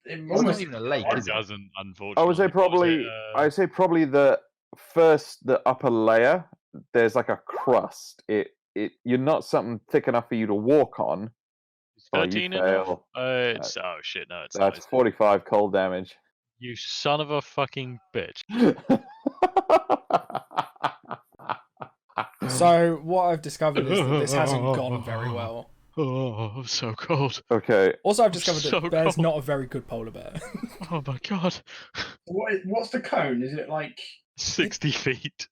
it It's almost not even a lake, It is it? doesn't, unfortunately. I would say What was probably. it, I'd say probably the upper layer. There's like a crust. You're not something thick enough for you to walk on. Is Oh, you 13 enough? fail. It's oh shit, no, it's not. That's 45 cold damage. You son of a fucking bitch. So what I've discovered is that this hasn't gone very well. Oh, I'm so cold. Okay. Also, I've discovered that So bear's cold. not a very good polar bear. Oh my god. What's the cone? Is it like 60 feet.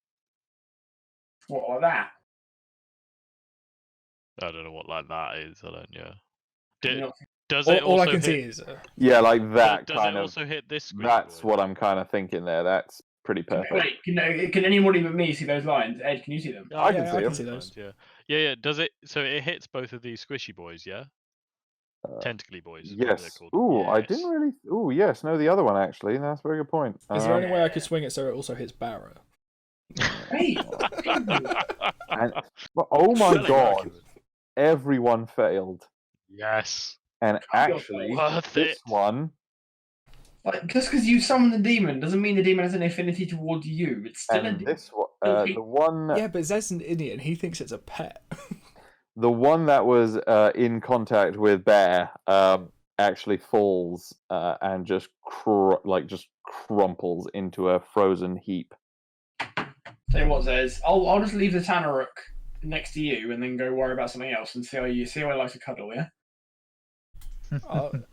what like that? I don't know what like that is. I don't. Yeah. Can you not- Does it All also I can hit, see is Yeah, like that does kind it of. also hit this squishy That's boy? what I'm kind of thinking there. That's pretty perfect. Wait, can anybody but me see those lines? Ed, can you see them? Oh, I yeah, can see I can them. see those. Yeah. Does it? So it hits both of these squishy boys, yeah? Tentacly boys. Is what they're Yes. called. Ooh, I Yes. didn't really. Ooh, yes. No, the other one actually. That's a very good point. Is there any way I could swing it so it also hits Barra? Hey, But, oh my Selling god! argument. Everyone failed, Yes. and Can't be actually, worth this it. one. like just because you summon the demon doesn't mean the demon has an affinity towards you. It's still a And demon. this one, the one, Yeah, but Zed's an idiot and he thinks it's a pet. the one that was in contact with Bear, actually falls and just just crumples into a frozen heap. Tell you what, Zez, I'll just leave the Tanaruk next to you and then go worry about something else and see how I like to cuddle. Yeah.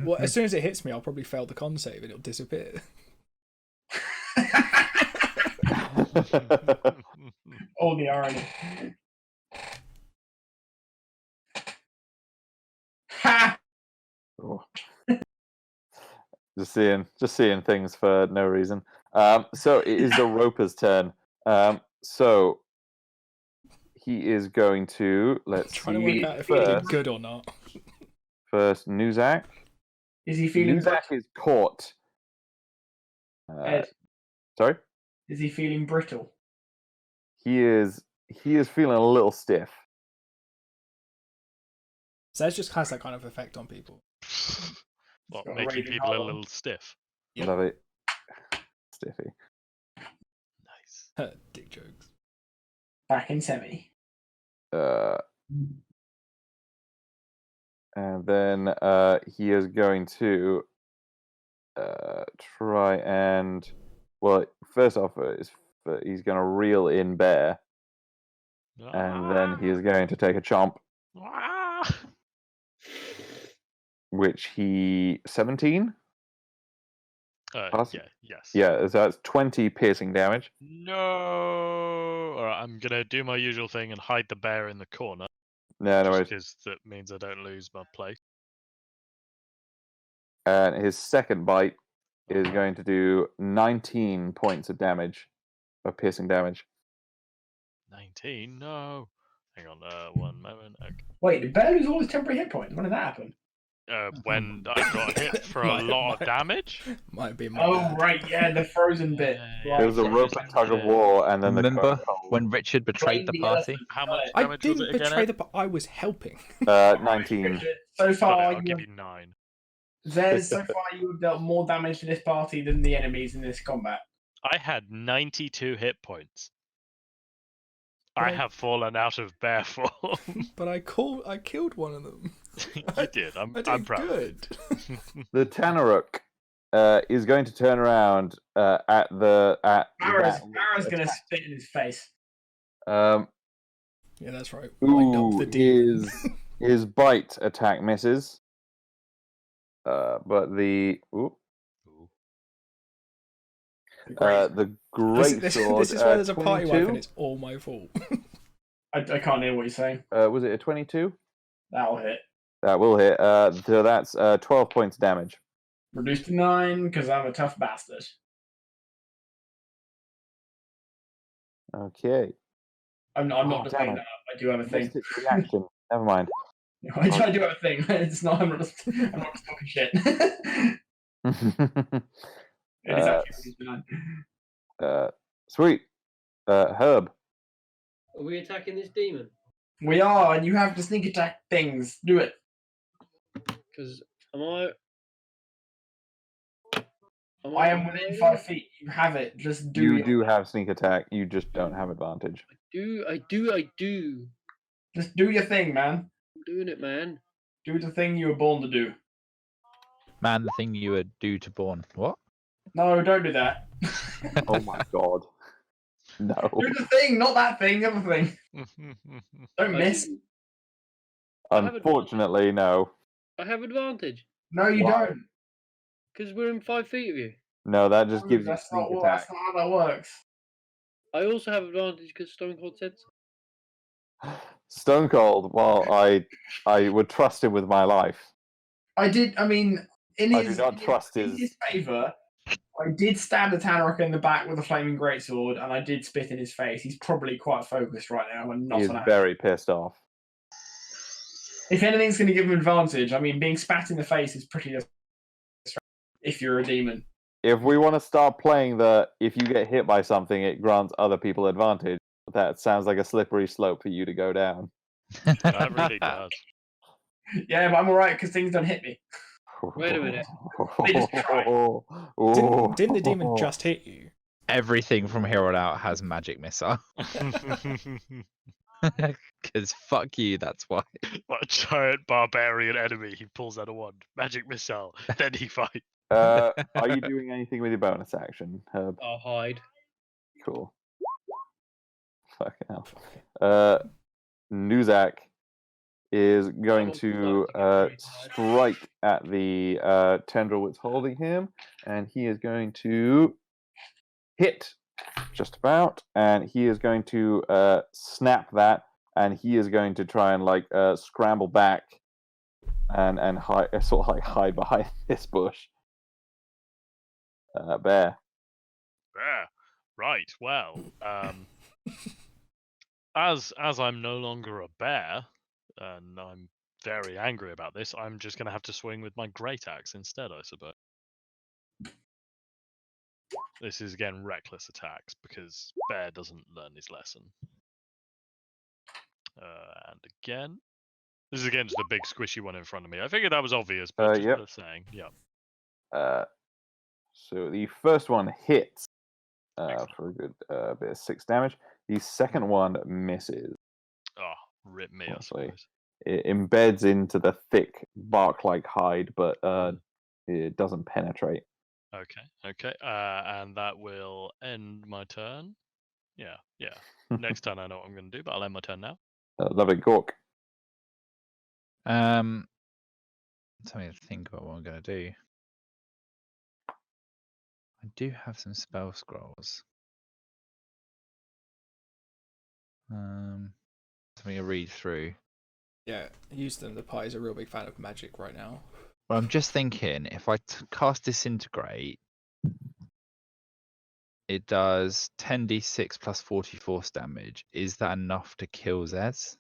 Well, as soon as it hits me, I'll probably fail the con save and it'll disappear. All the irony. Ha! Oh. Just seeing things for no reason. So it is the Roper's turn. So he is going to Trying to work see out if he did first. good or not. First, Nuzak. Is he feeling Nuzak is caught. Ed, Sorry, is he feeling brittle? he is feeling a little stiff. Zed just has that kind of effect on people. What, got a making raving people a heart on. little stiff? Yeah. Love it. Stiffy. Nice. Dick jokes. Back in semi. And then he is going to try and, well, first off, he's going to reel in Bear, and then he is going to take a chomp, Ah! which he 17. Yeah, yes. Yeah, so that's 20 piercing damage. No. All right, I'm gonna do my usual thing and hide the bear in the corner. No, no worries. Because that means I don't lose my place. And his second bite is going to do 19 points of damage, of piercing damage. 19? No. Hang on, one moment. Okay. Wait, did Bear lose all his temporary hit points? When did that happen? When I got hit for a lot of damage. Might be my Oh, bad. right, yeah, the frozen bit. Yeah, There was a rope and tug of war, and then Remember the cold. when Richard betrayed the Blame party? elephant. How much I damage was didn't it again? betray Ed? I was helping. 19. So Got far, it, I'll give you 9. so far you have dealt more damage to this party than the enemies in this combat. I had 92 hit points. But I have fallen out of bear form. But I killed one of them. You did. I'm I did proud. good. The Tanaruk is going to turn around at Mara's going to spit in his face. Yeah, that's right. Wind up the demon. his bite attack misses. But the great This sword. is where there's a party wife 22? and it's all my fault. I can't hear what you're saying. Was it a 22? That'll hit. That will hit. So that's 12 points damage. Reduced to 9 because I'm a tough bastard. Okay. I'm not just damn saying it. that. I do have a thing. Missed its reaction. Never mind. I do have a thing. It's not. I'm not just talking shit. It is actually his turn. Sweet. Herb. Are we attacking this demon? We are, and you have to sneak attack things. Do it. Because I am within 5 feet. You have it. Just do. You do have sneak attack. You just don't have advantage. I do. Just do your thing, man. I'm doing it, man. Do the thing you were born to do. Man, the thing you were due to born. What? No, don't do that. Oh my god. No. Do the thing, not that thing. The other thing. Don't miss. Unfortunately, no. I have advantage. No, you Why? don't. Because we're in 5 feet of you. No, that just gives you That's sneak not, attack. that's not how that works. I also have advantage because Stone Cold said so. Stone Cold, well, I would trust him with my life. I did. I mean, in I his, do not trust in his favour, I did stab the Tanrock in the back with a flaming greatsword, and I did spit in his face. He's probably quite focused right now and not He is on action. very pissed off. If anything's going to give him advantage, I mean, being spat in the face is pretty. If you're a demon, If we want to start playing if you get hit by something, it grants other people advantage, that sounds like a slippery slope for you to go down. That really does. yeah, but I'm all right because things don't hit me. Wait a minute. They just try. Didn't the demon just hit you? Everything from here on out has magic missile. Because fuck you, that's why. What a giant barbarian enemy. He pulls out a wand. Magic missile. Then he fights. Are you doing anything with your bonus action, Herb? I'll hide. Cool. Fucking hell. Nuzak is going to strike at the tendril that's holding him, and he is going to hit just about, and he is going to snap that, and he is going to try and scramble back and hide, sort of hide behind this bush. Bear. Yeah, right. Well, as I'm no longer a bear, and I'm very angry about this, I'm just going to have to swing with my great axe instead, I suppose. This is again reckless attacks because bear doesn't learn his lesson. And again, this is again just a big squishy one in front of me. I figured that was obvious, but just worth saying. Yeah. So the first one hits for a good bit of 6 damage. The second one misses. Oh, rip me, I suppose. It embeds into the thick bark-like hide, but it doesn't penetrate. Okay. And that will end my turn. Yeah. Next turn I know what I'm going to do, but I'll end my turn now. Lovely. Gork. Tell me to think about what I'm going to do. I do have some spell scrolls. Something to read through. Yeah, use them. The party's a real big fan of magic right now. Well, I'm just thinking, if I cast Disintegrate, it does 10d6 plus 40 force damage. Is that enough to kill Zez?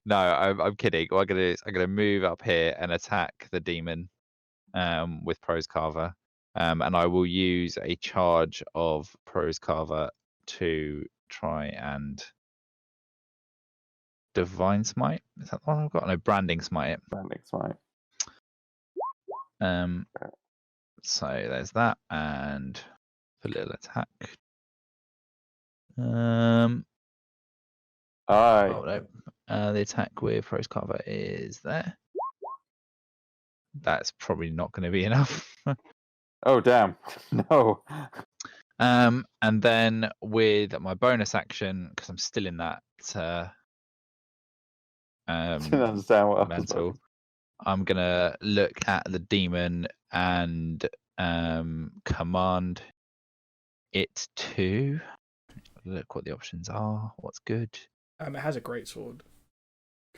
No, I'm kidding. What I'm gonna do is I'm gonna move up here and attack the demon with Prose Carver. And I will use a charge of Prose Carver to try and Divine Smite. Is that the one I've got? No, Branding Smite. Branding Smite. So there's that, and the little attack. Aye. The attack with Prose Carver is there. That's probably not going to be enough. Oh damn! No. And then with my bonus action, because I'm still in that I didn't understand what I was mental, I'm gonna look at the demon and command it to look what the options are. What's good? It has a great sword.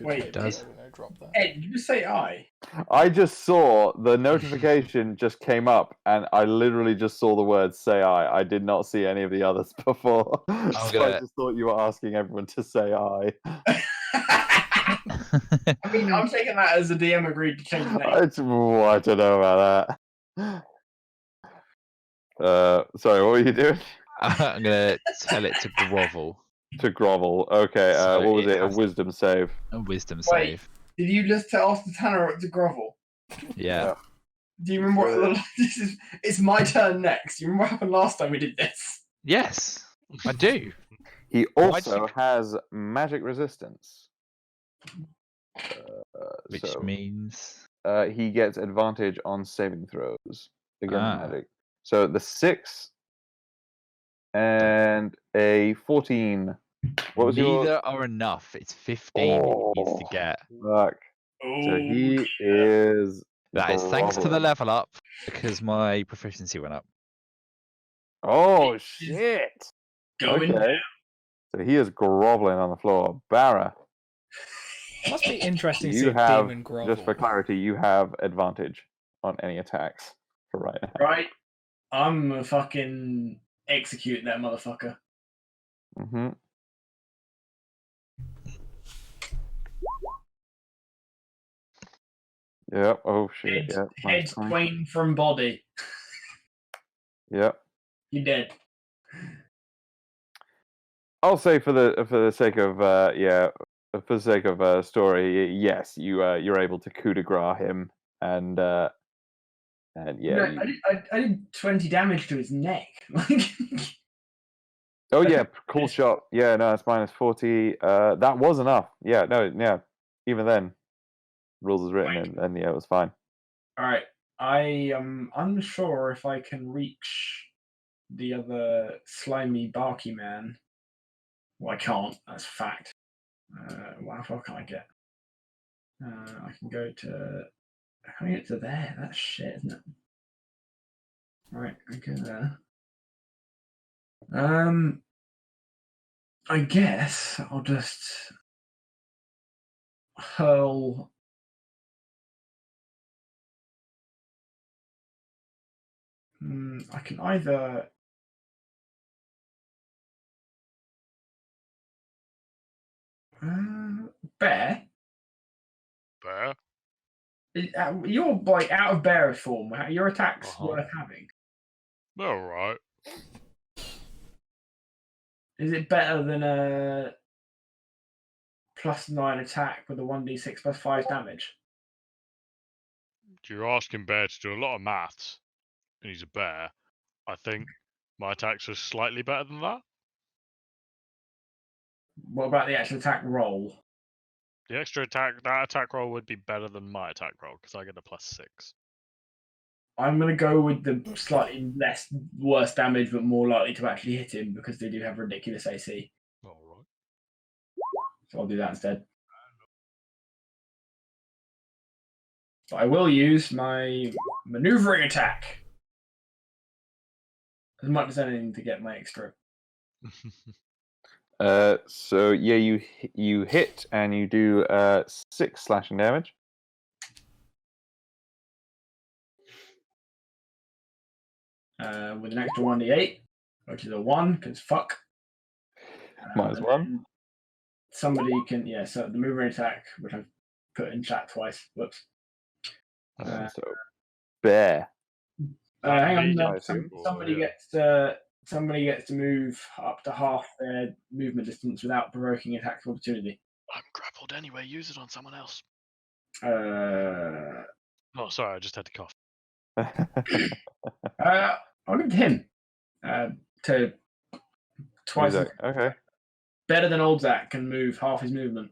Wait, it does. Drop that. Ed, did you say I? I just saw the notification just came up, and I literally just saw the words "say I." I did not see any of the others before, I just thought you were asking everyone to say I. I mean, I'm taking that as the DM agreed to change the name. I don't know about that. Sorry, what were you doing? I'm gonna tell it to grovel. To grovel. Okay. So What was it it? A has- wisdom save. A wisdom Wait. save. Did you just ask the Tanner to grovel? Yeah. Do you remember what it's my turn next. You remember what happened last time we did this? Yes, I do. He Why'd also you- has magic resistance. Which So, means he gets advantage on saving throws against Ah. magic. So the 6 and a 14. What was neither your are enough. It's 15 he needs to Oh. get. fuck? So he is. That is thanks to the groveling. level up because my proficiency went up. Oh shit! Going Okay. So he is groveling on the floor. Barra, Must be interesting to see you a have, demon grovel. just for clarity, you have advantage on any attacks for right now. right. I'm gonna fucking execute that motherfucker. Mm-hmm. Yep. Oh shit. Yep. Head That's fine. twain from body. Yep. You dead. I'll say for the sake of for the sake of story, yes, you're able to coup de grace him and yeah. No, I did 20 damage to his neck. Oh yeah, cool shot. Yeah, no, it's minus 40. That was enough. Yeah, no, yeah. Even then, rules is written, and yeah, it was fine. All right. I am unsure if I can reach the other slimy, barky man. Well, I can't. That's a fact. How far can I get? I can go to. How can I get to there? That's shit, isn't it? Right, I go there. I guess I'll just hurl. I can either. Bear? Bear? You're like out of bear form. Your attack's Uh-huh. worth having. All right. Is it better than a +9 attack with a 1d6 plus 5 damage? You're asking Bear to do a lot of maths, and he's a bear. I think my attacks are slightly better than that. What about the actual attack roll? The extra attack, that attack roll would be better than my attack roll because I get a +6. I'm going to go with the slightly worse damage, but more likely to actually hit him because they do have ridiculous AC. All right. So I'll do that instead. But I will use my maneuvering attack as much as anything to get my extra. So yeah, you hit and you do 6 slashing damage. With an extra 1d8, which is a 1, because fuck. Minus 1. Somebody can, so the maneuvering attack, which I've put in chat twice. Whoops. So bear. Hang on, medium I assume. somebody gets to move up to half their movement distance without provoking attack of opportunity. I'm grappled anyway. Use it on someone else. Uh, Oh, sorry. I just had to cough. I'll give it to him. To twice as Okay. better than old Zach can move half his movement.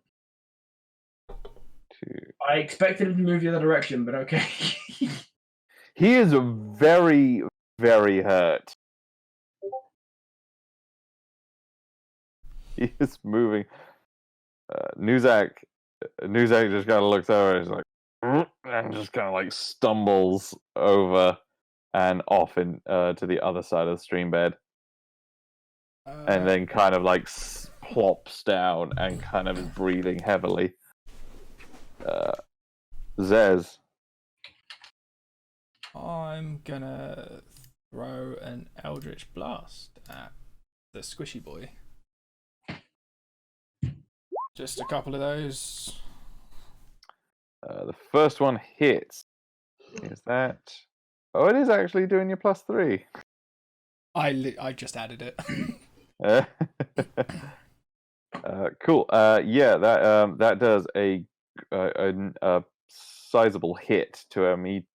2. I expected him to move the other direction, but okay. He is very, very hurt. He is moving. Nuzak just kind of looks over and is like, and just kind of like stumbles over and off in to the other side of the stream bed, and then kind of like plops down and kind of is breathing heavily. Zez. I'm gonna throw an Eldritch Blast at the squishy boy. Just a couple of those. The first one hits. Is that? Oh, it is actually doing your +3. I just added it. Cool. Yeah, that does a sizable hit to him. He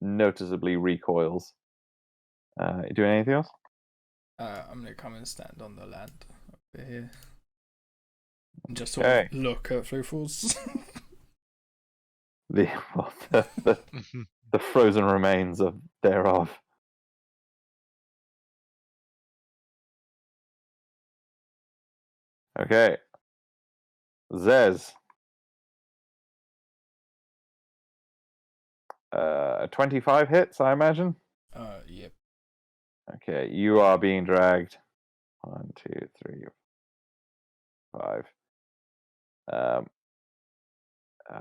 noticeably recoils. You doing anything else? I'm gonna come and stand on the land over here and just sort of look at Floofles. The frozen remains of thereof. Okay. Zez. 25 hits, I imagine. Yep. Okay, you are being dragged. 1, 2, 3, 5.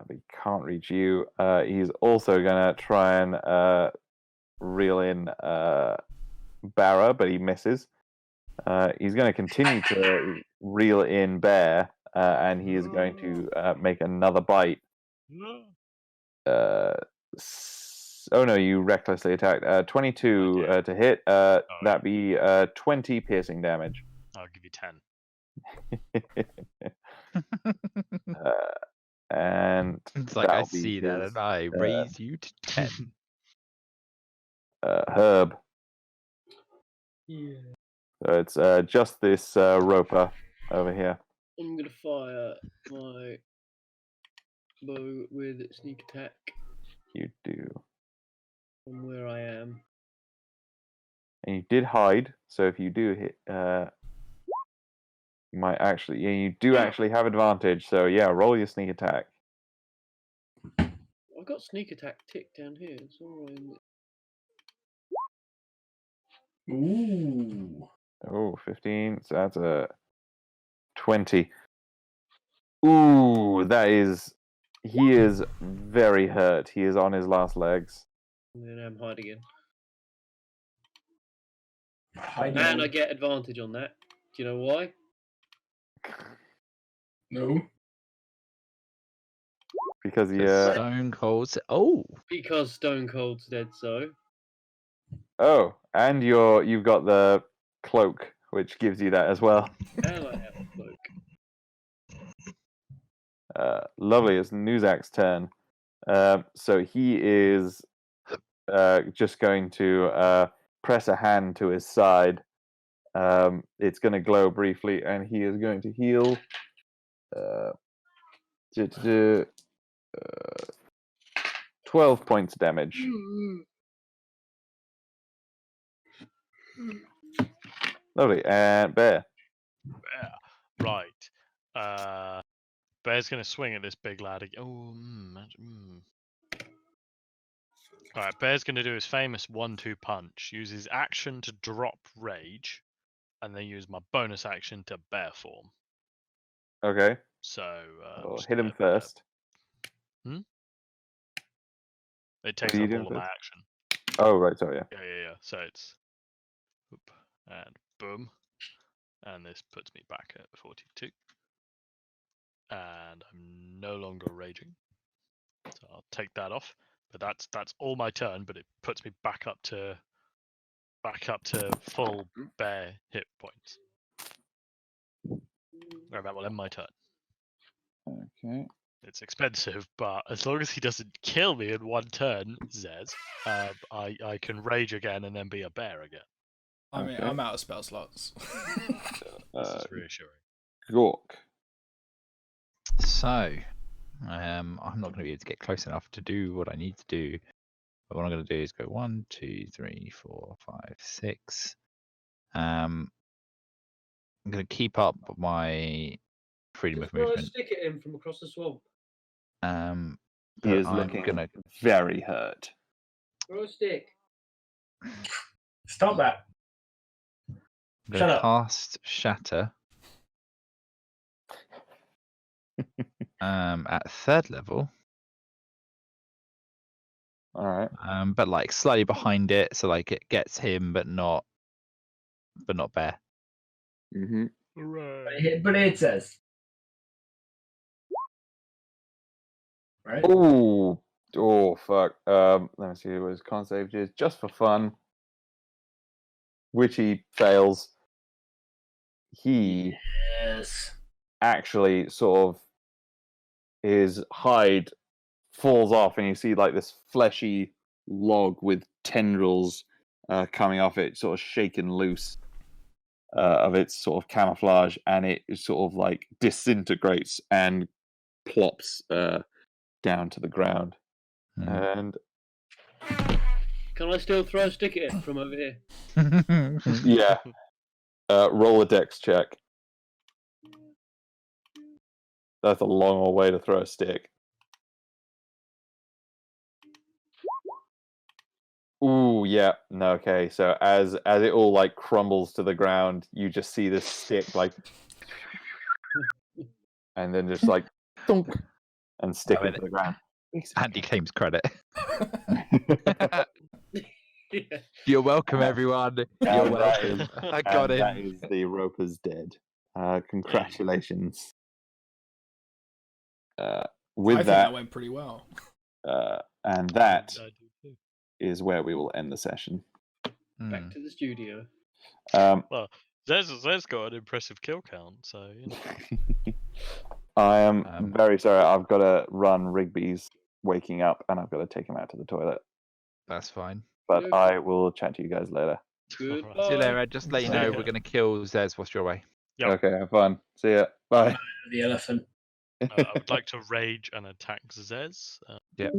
He can't reach you. He's also gonna try and reel in Barra, but he misses. He's going to continue to reel in Bear, and he is going to make another bite. Oh no, you recklessly attacked. 22 to hit. That'd be 20 piercing damage. I'll give you 10. And it's like I see that, and I raise you to 10. Herb. Yeah. So it's just this roper over here. I'm gonna fire my bow with sneak attack. You do. From where I am. And you did hide, so if you do hit, you might actually, you do actually have advantage. So yeah, roll your sneak attack. I've got sneak attack ticked down here. It's all right. Ooh. Oh, 15. So that's a 20. Ooh, he is very hurt. He is on his last legs. And then I'm hide again. And I get advantage on that. Do you know why? No. Because he Stone Cold. Oh. Because Stone Cold said so. Oh, and you've got the cloak, which gives you that as well. And I have a cloak. Lovely. It's Nuzak's turn. So he is just going to press a hand to his side. It's going to glow briefly, and he is going to heal 12 points of damage. Lovely. And Bear. Right. Bear's going to swing at this big lad again. Oh, Alright, Bear's going to do his famous 1-2 punch. Use his action to drop rage, and then use my bonus action to bear form. Okay. So hit him first. It takes up all of my action. Oh, right. Sorry. Yeah. Yeah. So it's and boom, and this puts me back at 42, and I'm no longer raging. So I'll take that off. But that's all my turn. But it puts me back up to full bear hit points. Or that will end my turn. Okay. It's expensive, but as long as he doesn't kill me in one turn, Zez, I can rage again and then be a bear again. I mean, I'm out of spell slots. This is reassuring. Gork. So, I'm not going to be able to get close enough to do what I need to do. But what I'm going to do is go 1, 2, 3, 4, 5, 6. I'm going to keep up my freedom of movement. Stick at him from across the swamp. He is looking very hurt. Throw a stick. Stop that. I'm going to cast Shatter. At 3rd level. All right. But like slightly behind it, so like it gets him, but not Bear. Mm-hmm. Right. But it says. right? Oh, fuck. Let me see what his con save is, just for fun. Which he fails. He Yes. actually sort of, his hide falls off, and you see like this fleshy log with tendrils coming off it, sort of shaken loose of its sort of camouflage, and it sort of like disintegrates and plops down to the ground. And Can I still throw a stick at it from over here? yeah, roll a dex check. That's a long old way to throw a stick. Ooh, yeah. No, okay. So as it all like crumbles to the ground, you just see this stick like, and then just like thunk, and stick I mean, into the ground. Andy claims credit. Yeah. You're welcome, everyone. You're And welcome. I got and that him. is the Roper's dead. Congratulations. I With think that, that went pretty well. and that I do too. is where we will end the session. Back to the studio. Well, Zez got an impressive kill count, so you know. I am very sorry. I've got to run. Rigby's waking up, and I've got to take him out to the toilet. That's fine. But Good. I will chat to you guys later. Goodbye. See you later, Ed. Just to let you See know, ya. we're going to kill Zez. What's your way? Yep. Okay, have fun. See ya. Bye. The elephant. I would like to rage and attack Zez. Yep.